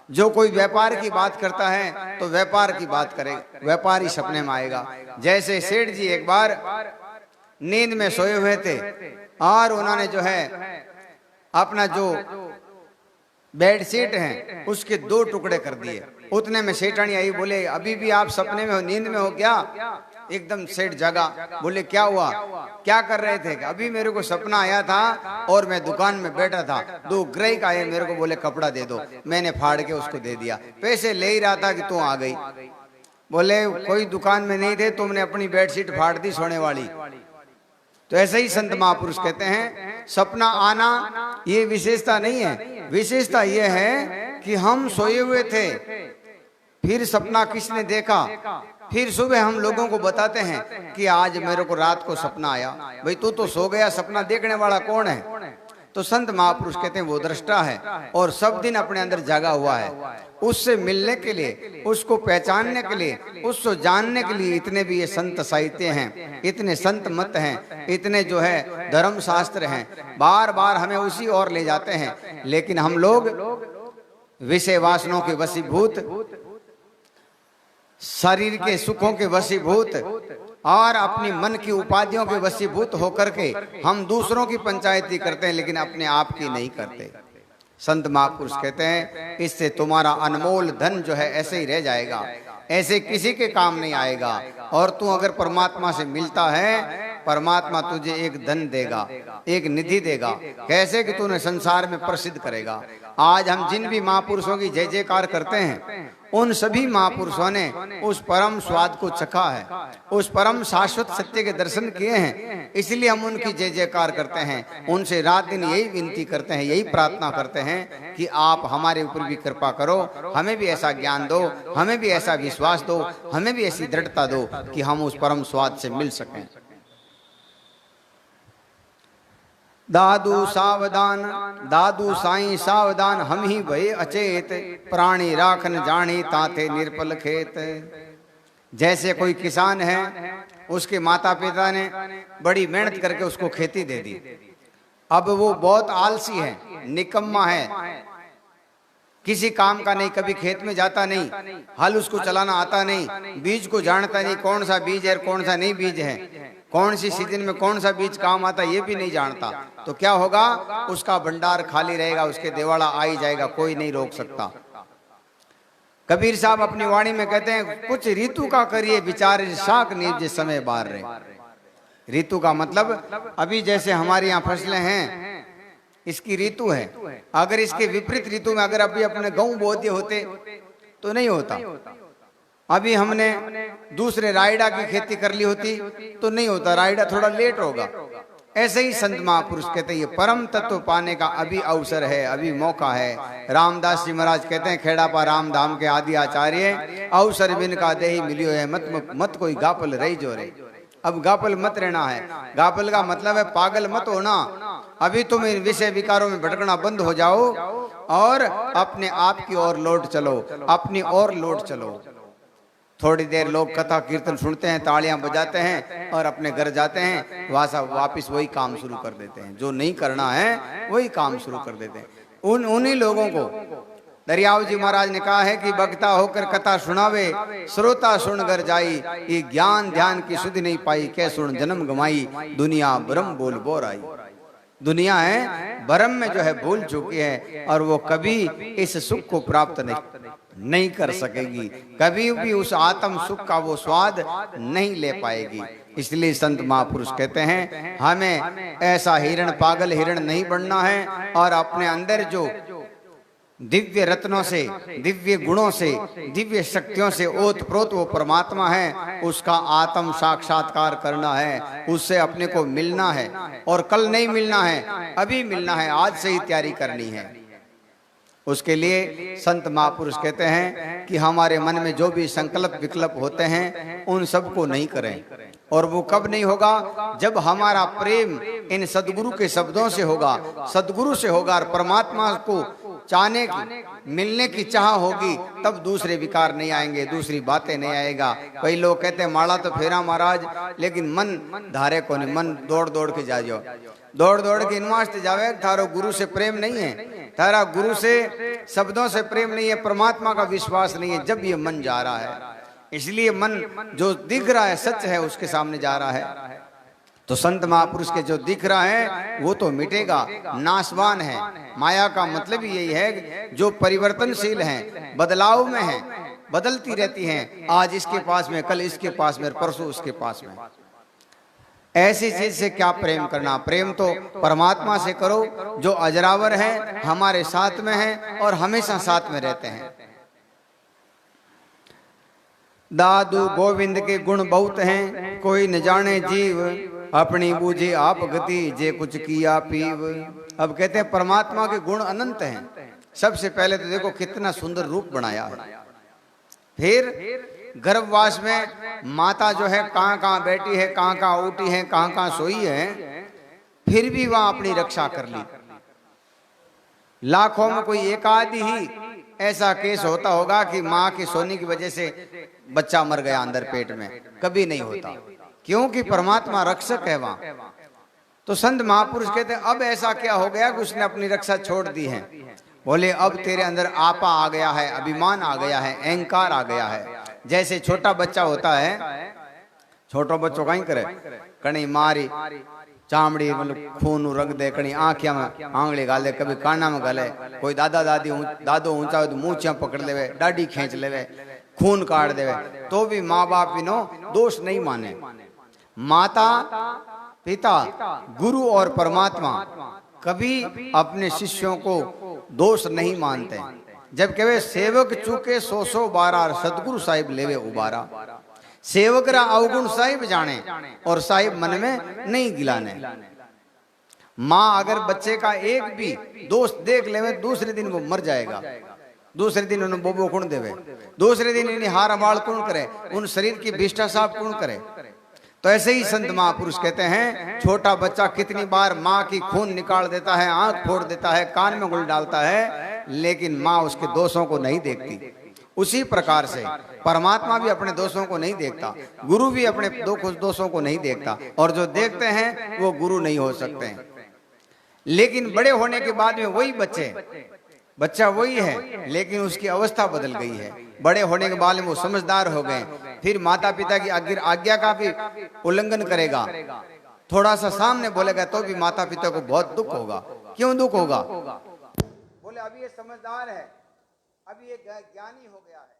जो कोई व्यापार की बात करता है तो व्यापार की बात करेगा, व्यापारी सपने में आएगा। जैसे सेठ जी एक बार नींद में सोए हुए थे और उन्होंने जो है अपना जो बेडशीट है उसके 2 टुकड़े कर दिए। उतने में सेठानी आई, बोले अभी भी आप सपने में हो, नींद में हो क्या? एकदम सेठ जगा, बोले क्या हुआ, क्या कर रहे थे? अभी मेरे को सपना आया था और मैं दुकान में बैठा था, 2 ग्राहक आए, मेरे को बोले कपड़ा दे दो, मैंने फाड़ के उसको दे दिया, पैसे ले ही रहा था कि तू आ गई। बोले कोई दुकान में नहीं थे, तुमने अपनी बेडशीट फाड़ दी सोने वाली। तो ऐसे ही संत महापुरुष कहते हैं सपना आना ये विशेषता नहीं है, विशेषता ये है कि हम सोए हुए थे, फिर सपना किसने देखा, फिर सुबह हम लोगों को बताते हैं कि आज मेरे को रात को सपना आया। भाई तू तो सो गया, सपना देखने वाला कौन है? तो संत महापुरुष कहते हैं वो दृष्टा है और सब दिन अपने अंदर जागा हुआ है। उससे मिलने के लिए, उसको पहचानने के लिए, उसको जानने के लिए इतने भी ये संत साहित्य हैं, इतने संत मत हैं, इतने जो है धर्म शास्त्र हैं, बार बार हमें उसी ओर ले जाते हैं। लेकिन हम लोग विषय वासनों के वशीभूत, शरीर के सुखों के वशीभूत और अपनी मन की उपाधियों के वशीभूत होकर के हम दूसरों की पंचायती करते हैं, लेकिन अपने आप की नहीं करते। संत महापुरुष कहते हैं इससे तुम्हारा अनमोल धन जो है ऐसे ही रह जाएगा, ऐसे किसी के काम नहीं आएगा। और तू अगर परमात्मा से मिलता है, परमात्मा तुझे एक धन देगा, एक निधि देगा। कैसे? कि तूने संसार में प्रसिद्ध करेगा। आज हम जिन भी महापुरुषों की जय जयकार करते हैं उन सभी महापुरुषों ने उस परम स्वाद को चखा है, उस परम शाश्वत सत्य के दर्शन किए हैं, इसलिए हम उनकी जय जयकार करते हैं। उनसे रात दिन यही विनती करते हैं, यही प्रार्थना करते हैं कि आप हमारे ऊपर भी कृपा करो, हमें भी ऐसा ज्ञान दो, हमें भी ऐसा विश्वास दो, हमें भी ऐसी दृढ़ता दो कि हम उस परम स्वाद से मिल सकें। दादू सावधान, दादू साईं सावधान, हम ही भय अचेत, प्राणी राखन जानी ताते निर्पल खेत। जैसे कोई किसान है, उसके माता पिता ने बड़ी मेहनत करके उसको खेती दे दी, अब वो बहुत आलसी है, निकम्मा है, किसी काम का नहीं, कभी खेत में जाता नहीं, हल उसको चलाना आता नहीं, बीज को जानता नहीं, कौन सा बीज है कौन सा नहीं बीज है, कौन सी सीजन में कौन सा बीज काम आता है ये भी नहीं जानता। तो क्या होगा? उसका भंडार खाली रहेगा, उसके देवाड़ा आ ही जाएगा, कोई नहीं रोक सकता। कबीर साहब अपनी वाणी में कहते हैं कुछ ऋतु का करिए विचार, शाक निज समय बार रहे। ऋतु का मतलब अभी जैसे हमारे यहाँ फसलें हैं, इसकी ऋतु है। अगर इसके विपरीत ऋतु में अगर अभी अपने गेहूं बो दिए होते तो नहीं होता। अभी हमने दूसरे रायडा की खेती कर ली होती तो नहीं होता, रायडा थोड़ा लेट होगा। ऐसे ही संत महापुरुष कहते हैं ये परम तत्व पाने का अभी अवसर है, अभी मौका है। रामदास जी महाराज कहते हैं खेड़ापा राम धाम के आदि आचार्य, अवसर बिन का देही मिलियो है, मत मत कोई गापल रही जो रे। अब गापल मत रहना है, गापल का मतलब है पागल मत होना। अभी तुम इन विषय विकारों में भटकना बंद हो जाओ और अपने आप की ओर लौट चलो, अपनी ओर लौट चलो। थोड़ी देर लोग कथा कीर्तन सुनते हैं, तालियां बजाते हैं और अपने घर जाते हैं, वापिस वही काम शुरू कर देते हैं, जो नहीं करना है वही काम शुरू कर देते हैं। उन्हीं लोगों को दरियाव जी महाराज ने कहा है कि बक्ता होकर कथा सुनावे, श्रोता सुन कर जाई, ये ज्ञान ध्यान की सुधि नहीं पाई, कै सुन जन्म गमाई, दुनिया ब्रह्म बोल बोर आई। दुनिया है ब्रह्म में जो है भूल चुकी है और वो कभी इस सुख को प्राप्त नहीं कर सकेगी, कभी भी उस आत्म सुख का वो स्वाद नहीं ले पाएगी। इसलिए संत महापुरुष कहते हैं हमें ऐसा हिरण, पागल हिरण नहीं बनना है और अपने अंदर जो दिव्य रत्नों से, दिव्य गुणों से, दिव्य शक्तियों से ओतप्रोत वो परमात्मा है, उसका आत्म साक्षात्कार करना है, उससे अपने को मिलना है। और कल नहीं मिलना है, अभी मिलना है, आज से ही तैयारी करनी है। उसके लिए संत महापुरुष कहते हैं कि हमारे मन में जो भी संकल्प विकल्प होते हैं उन सब को नहीं करें। और वो कब नहीं होगा? जब हमारा प्रेम इन सदगुरु के शब्दों से होगा, सदगुरु से होगा, और परमात्मा को चाहने की, मिलने की चाह होगी, तब दूसरे विकार नहीं आएंगे, दूसरी बातें नहीं आएगा। कई लोग कहते हैं माला तो फेरा महाराज, लेकिन मन धारे को नहीं, मन दौड़ दौड़ के जा जाओ, दौड़ दौड़ के इनवास्ट जावे, थारो गुरु से प्रेम नहीं है, थारा गुरु से शब्दों से प्रेम नहीं है, परमात्मा का विश्वास नहीं है, जब ये मन जा रहा है। इसलिए मन जो दिख रहा है सच है, उसके सामने जा रहा है। तो संत महापुरुष के जो दिख रहा है वो तो मिटेगा, नाशवान है। माया का मतलब ही यही है, जो परिवर्तनशील है, बदलाव में है, बदलती रहती हैं, आज इसके पास में, कल इसके पास में, परसों उसके पास में। ऐसी चीज से क्या प्रेम करना? प्रेम तो परमात्मा से करो जो अजरावर है, हमारे साथ में है और हमेशा साथ में रहते हैं। दादू गोविंद के गुण बहुत हैं, कोई न जाने जीव, अपनी बूझी आप गति, जे कुछ किया पीव। अब कहते हैं परमात्मा के गुण अनंत हैं। सबसे पहले तो देखो कितना सुंदर रूप बनाया है। फिर गर्भवास में माता जो है कहाँ कहाँ बैठी है, कहाँ कहाँ उठी है, कहाँ कहाँ सोई है, फिर भी वहां अपनी रक्षा कर ली। लाखों में कोई एक आदि ही ऐसा केस होता होगा कि माँ के सोने की वजह से बच्चा मर गया अंदर पेट में, कभी नहीं होता, क्योंकि परमात्मा रक्षक है वहां। तो संत महापुरुष कहते हैं अब ऐसा क्या हो गया कि उसने अपनी रक्षा छोड़ दी है? बोले अब तेरे अंदर आपा आ गया है, अभिमान आ गया है, अहंकार आ गया है। जैसे छोटा बच्चा होता है, छोटो बच्चों का ही करे, कहीं मारी चामड़ी मतलब खून रख दे, कहीं आंखिया में आंगली गाले, कभी काना में गाले, कोई दादा दादी दादो ऊंचा हो तो मूछिया पकड़ लेवे, डाडी खींच लेवे, खून काट देवे, तो भी माँ बाप इनो दोष नहीं माने। माता पिता गुरु और परमात्मा कभी अपने शिष्यों को दोष नहीं मानते। जब कहे सेवक चूके 100 बार सदगुरु साहिब लेवे उबारा, सेवक रा अवगुण साहिब जाने और साहिब मन में नहीं गिलाने। माँ अगर बच्चे का एक भी दोस्त देख लेवे, दूसरे दिन वो मर जाएगा, दूसरे दिन उन्हें बोबो कौन देवे, दूसरे दिन इन्हें हार बाल कौन करे, उन शरीर की विष्ठा साफ कौन करे। तो ऐसे ही संत महापुरुष कहते हैं छोटा बच्चा कितनी बार माँ की खून निकाल देता है, आंख फोड़ देता है, कान में गुल डालता है, लेकिन माँ उसके दोषों को नहीं देखती। उसी प्रकार से परमात्मा भी अपने दोषों को नहीं देखता, गुरु भी अपने दोषों को नहीं देखता, और जो देखते हैं वो गुरु नहीं हो सकते हैं। लेकिन बड़े होने के बाद में वही बच्चा वही है, लेकिन उसकी अवस्था बदल गई है। बड़े होने के बाद में वो समझदार हो गए, फिर माता पिता की आज्ञा का भी उल्लंघन करेगा, थोड़ा सा सामने बोलेगा तो भी माता पिता को बहुत दुख होगा। क्यों दुख होगा? बोले अभी ये समझदार है, अभी ये ज्ञानी हो गया है।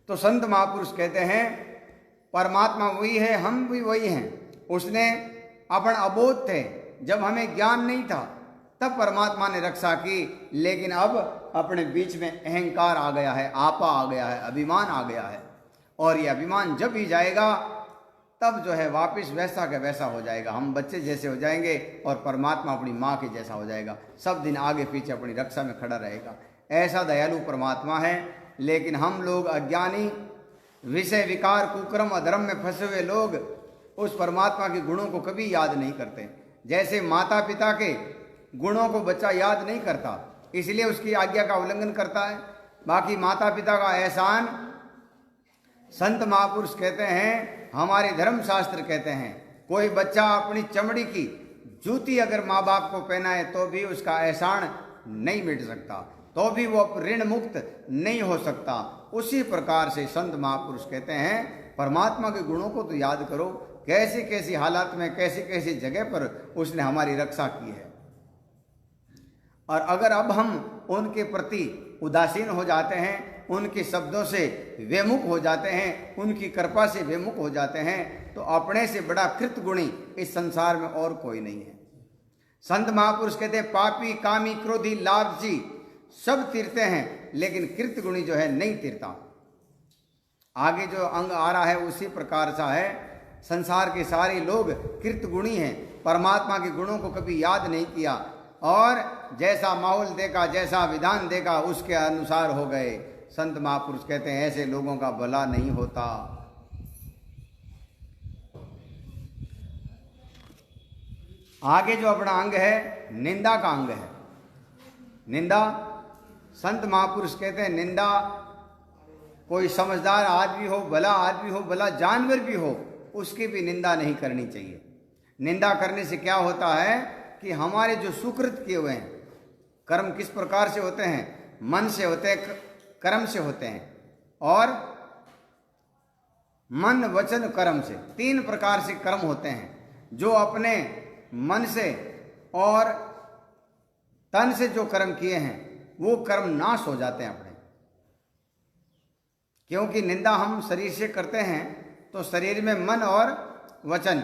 तो संत महापुरुष कहते हैं परमात्मा वही है, हम भी वही हैं। उसने अपन अबोध थे, जब हमें ज्ञान नहीं था तब परमात्मा ने रक्षा की, लेकिन अब अपने बीच में अहंकार आ गया है, आपा आ गया है, अभिमान आ गया है। और ये अभिमान जब ही जाएगा तब जो है वापस वैसा का वैसा हो जाएगा, हम बच्चे जैसे हो जाएंगे और परमात्मा अपनी माँ के जैसा हो जाएगा, सब दिन आगे पीछे अपनी रक्षा में खड़ा रहेगा। ऐसा दयालु परमात्मा है। लेकिन हम लोग अज्ञानी, विषय विकार कुकर्म अधर्म में फंसे हुए लोग उस परमात्मा के गुणों को कभी याद नहीं करते। जैसे माता पिता के गुणों को बच्चा याद नहीं करता, इसलिए उसकी आज्ञा का उल्लंघन करता है। बाकी माता पिता का एहसान संत महापुरुष कहते हैं, हमारे धर्म शास्त्र कहते हैं, कोई बच्चा अपनी चमड़ी की जूती अगर माँ बाप को पहनाए तो भी उसका एहसान नहीं मिट सकता, तो भी वो ऋण मुक्त नहीं हो सकता। उसी प्रकार से संत महापुरुष कहते हैं परमात्मा के गुणों को तो याद करो, कैसी कैसी हालात में, कैसी कैसी जगह पर उसने हमारी रक्षा की है। और अगर अब हम उनके प्रति उदासीन हो जाते हैं, उनके शब्दों से विमुख हो जाते हैं, उनकी कृपा से विमुख हो जाते हैं, तो अपने से बड़ा कृतगुणी इस संसार में और कोई नहीं है। संत महापुरुष कहते हैं पापी, कामी, क्रोधी, लालची सब तीरते हैं, लेकिन कृतगुणी जो है नहीं तीरता। आगे जो अंग आ रहा है उसी प्रकार सा है। संसार के सारे लोग कृतगुणी हैं, परमात्मा के गुणों को कभी याद नहीं किया, और जैसा माहौल देखा, जैसा विधान देखा, उसके अनुसार हो गए। संत महापुरुष कहते हैं ऐसे लोगों का भला नहीं होता। आगे जो अपना अंग है निंदा का अंग है। निंदा, संत महापुरुष कहते हैं निंदा कोई समझदार आदमी हो, भला आदमी हो, भला जानवर भी हो, उसकी भी निंदा नहीं करनी चाहिए। निंदा करने से क्या होता है कि हमारे जो सुकृत किए हुए हैं, कर्म किस प्रकार से होते हैं, मन से होते हैं, कर्म से होते हैं, और मन, वचन, कर्म से, 3 प्रकार से कर्म होते हैं। जो अपने मन से और तन से जो कर्म किए हैं वो कर्म नाश हो जाते हैं अपने। क्योंकि निंदा हम शरीर से करते हैं, तो शरीर में मन और वचन,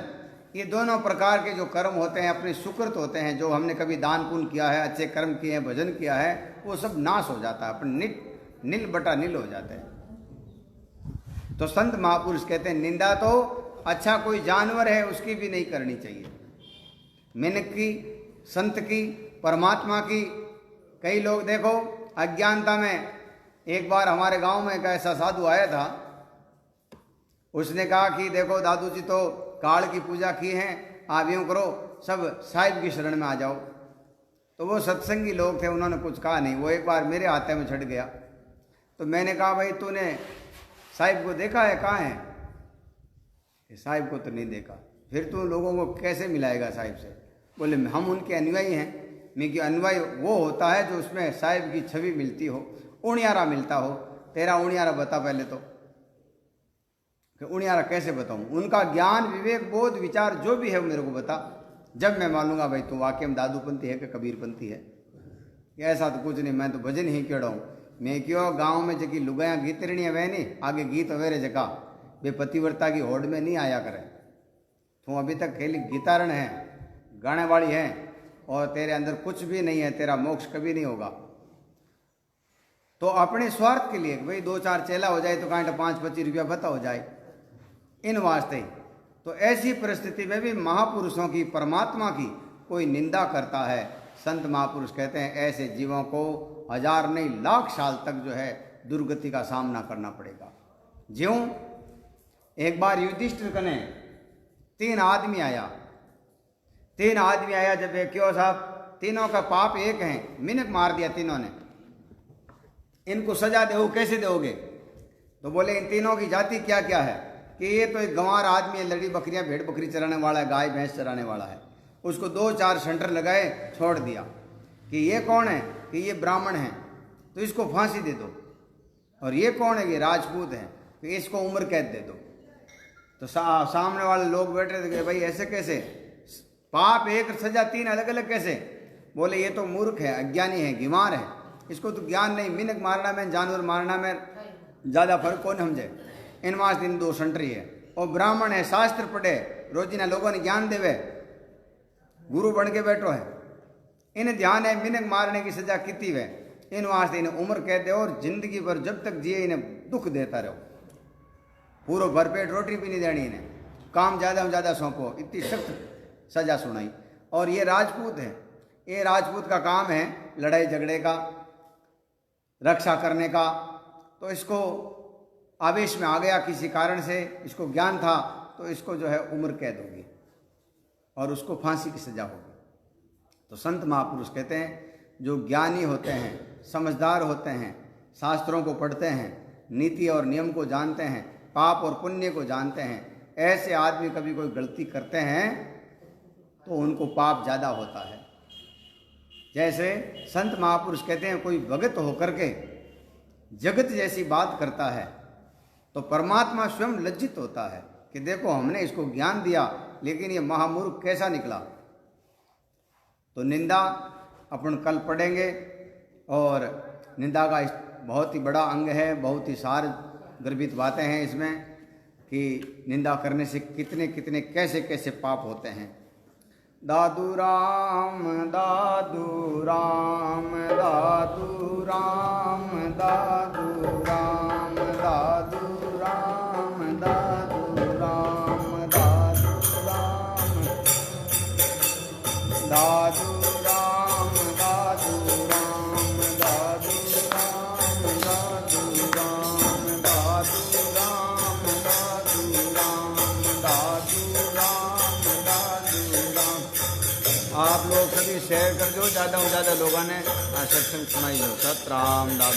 ये दोनों प्रकार के जो कर्म होते हैं अपने सुकृत होते हैं, जो हमने कभी दान पुण्य किया है, अच्छे कर्म किए हैं, भजन किया है, वो सब नाश हो जाता है, अपने नील बटा नील हो जाते हैं। तो संत महापुरुष कहते हैं निंदा तो अच्छा कोई जानवर है उसकी भी नहीं करनी चाहिए। मिनक की, संत की, परमात्मा की। कई लोग देखो अज्ञानता में, एक बार हमारे गांव में एक ऐसा साधु आया था, उसने कहा कि देखो दादू जी तो काल की पूजा की है, आप यूँ करो सब साहिब की शरण में आ जाओ। तो वो सत्संगी लोग थे, उन्होंने कुछ कहा नहीं, वो एक बार मेरे हाथे में छट गया। तो मैंने कहा भाई तूने साहिब को देखा है, कहाँ है? साहिब को तो नहीं देखा। फिर तू लोगों को कैसे मिलाएगा साहिब से? बोले हम उनके अनुयायी हैं। मैं कि अनुयायी वो होता है जो उसमें साहिब की छवि मिलती हो, उणियारा मिलता हो। तेरा उणियारा बता पहले तो, कि उणियारा कैसे बताऊं? उनका ज्ञान, विवेक, बोध, विचार जो भी है वो मेरे को बता, जब मैं मानूंगा भाई तू वाकई में दादूपंथी है कि कबीरपंथी है। ऐसा तो कुछ नहीं, मैं तो भजन ही केड़ा हूँ। मैं क्यों गाँव में जबकि लुगाया गीत रणिया वह नहीं, आगे गीत अवेरे जगह वे पतिव्रता की होड़ में नहीं आया करे। तू अभी तक खेली गीतारण है, गाने वाली है, और तेरे अंदर कुछ भी नहीं है, तेरा मोक्ष कभी नहीं होगा। तो अपने स्वार्थ के लिए भाई 2-4 चेला हो जाए तो कहीं 5-25 रुपया भत्ता हो जाए, इन वास्ते। तो ऐसी परिस्थिति में भी महापुरुषों की, परमात्मा की कोई निंदा करता है, संत महापुरुष कहते हैं ऐसे जीवों को 1000 नहीं लाख साल तक जो है दुर्गति का सामना करना पड़ेगा। ज्यों एक बार युधिष्ठिर कने 3 आदमी आया। जब क्यों साहब तीनों का पाप एक है, मिनक मार दिया तीनों ने, इनको सजा दो, कैसे दोगे? तो बोले इन तीनों की जाति क्या क्या है? कि ये तो एक गंवार आदमी है, लड़ी बकरियां, भेड़ बकरी चराने वाला है, गाय भैंस चराने वाला है। उसको 2-4 सेंटर लगाए, छोड़ दिया। कि ये कौन है? कि ये ब्राह्मण है, तो इसको फांसी दे दो। और ये कौन है? ये राजपूत है, तो इसको उम्र कैद दे दो। तो सामने वाले लोग बैठ रहे थे कि भाई ऐसे कैसे, पाप एक, सजा 3 अलग अलग कैसे? बोले ये तो मूर्ख है, अज्ञानी है, गीमार है, इसको तो ज्ञान नहीं। मिनक मारना में, जानवर मारना में ज़्यादा फर्क कौन समझे? इन मास दिन 2 सेंटरी है, और ब्राह्मण है, शास्त्र पढ़े, रोजीना लोगों ने ज्ञान देवे, गुरु बन के बैठो है। इन्हें ध्यान है मिनक मारने की सजा कितनी है, इन वास्ते इन्हें उम्र कहते हो, और जिंदगी भर जब तक जिए इन्हें दुख देता रहो। पूरा भरपेट रोटी भी नहीं देनी इन्हें, काम ज़्यादा में ज़्यादा सौंपो, इतनी सख्त सजा सुनाई। और ये राजपूत है, ये राजपूत का काम है लड़ाई झगड़े का, रक्षा करने का। तो इसको आवेश में आ गया किसी कारण से, इसको ज्ञान था, तो इसको जो है उम्र कैद होगी और उसको फांसी की सजा होगी। तो संत महापुरुष कहते हैं जो ज्ञानी होते हैं, समझदार होते हैं, शास्त्रों को पढ़ते हैं, नीति और नियम को जानते हैं, पाप और पुण्य को जानते हैं, ऐसे आदमी कभी कोई गलती करते हैं तो उनको पाप ज़्यादा होता है। जैसे संत महापुरुष कहते हैं कोई भगत होकर के जगत जैसी बात करता है तो परमात्मा स्वयं लज्जित होता है कि देखो हमने इसको ज्ञान दिया लेकिन ये महामूर्ख कैसा निकला। तो निंदा अपन कल पढ़ेंगे और निंदा का बहुत ही बड़ा अंग है, बहुत ही सार गर्भित बातें हैं इसमें कि निंदा करने से कितने कितने कैसे कैसे पाप होते हैं। दादू राम दादू राम दादू राम दादू राम दादू राम दादू राम दादू राम दादू राम दादू राम दादू राम दादू राम दादू राम दादू राम दादू राम दादू राम। आप लोग सभी शेयर कर दो, ज़्यादा से ज़्यादा लोगों ने सत्संग सुनाई हो। सत राम दादू।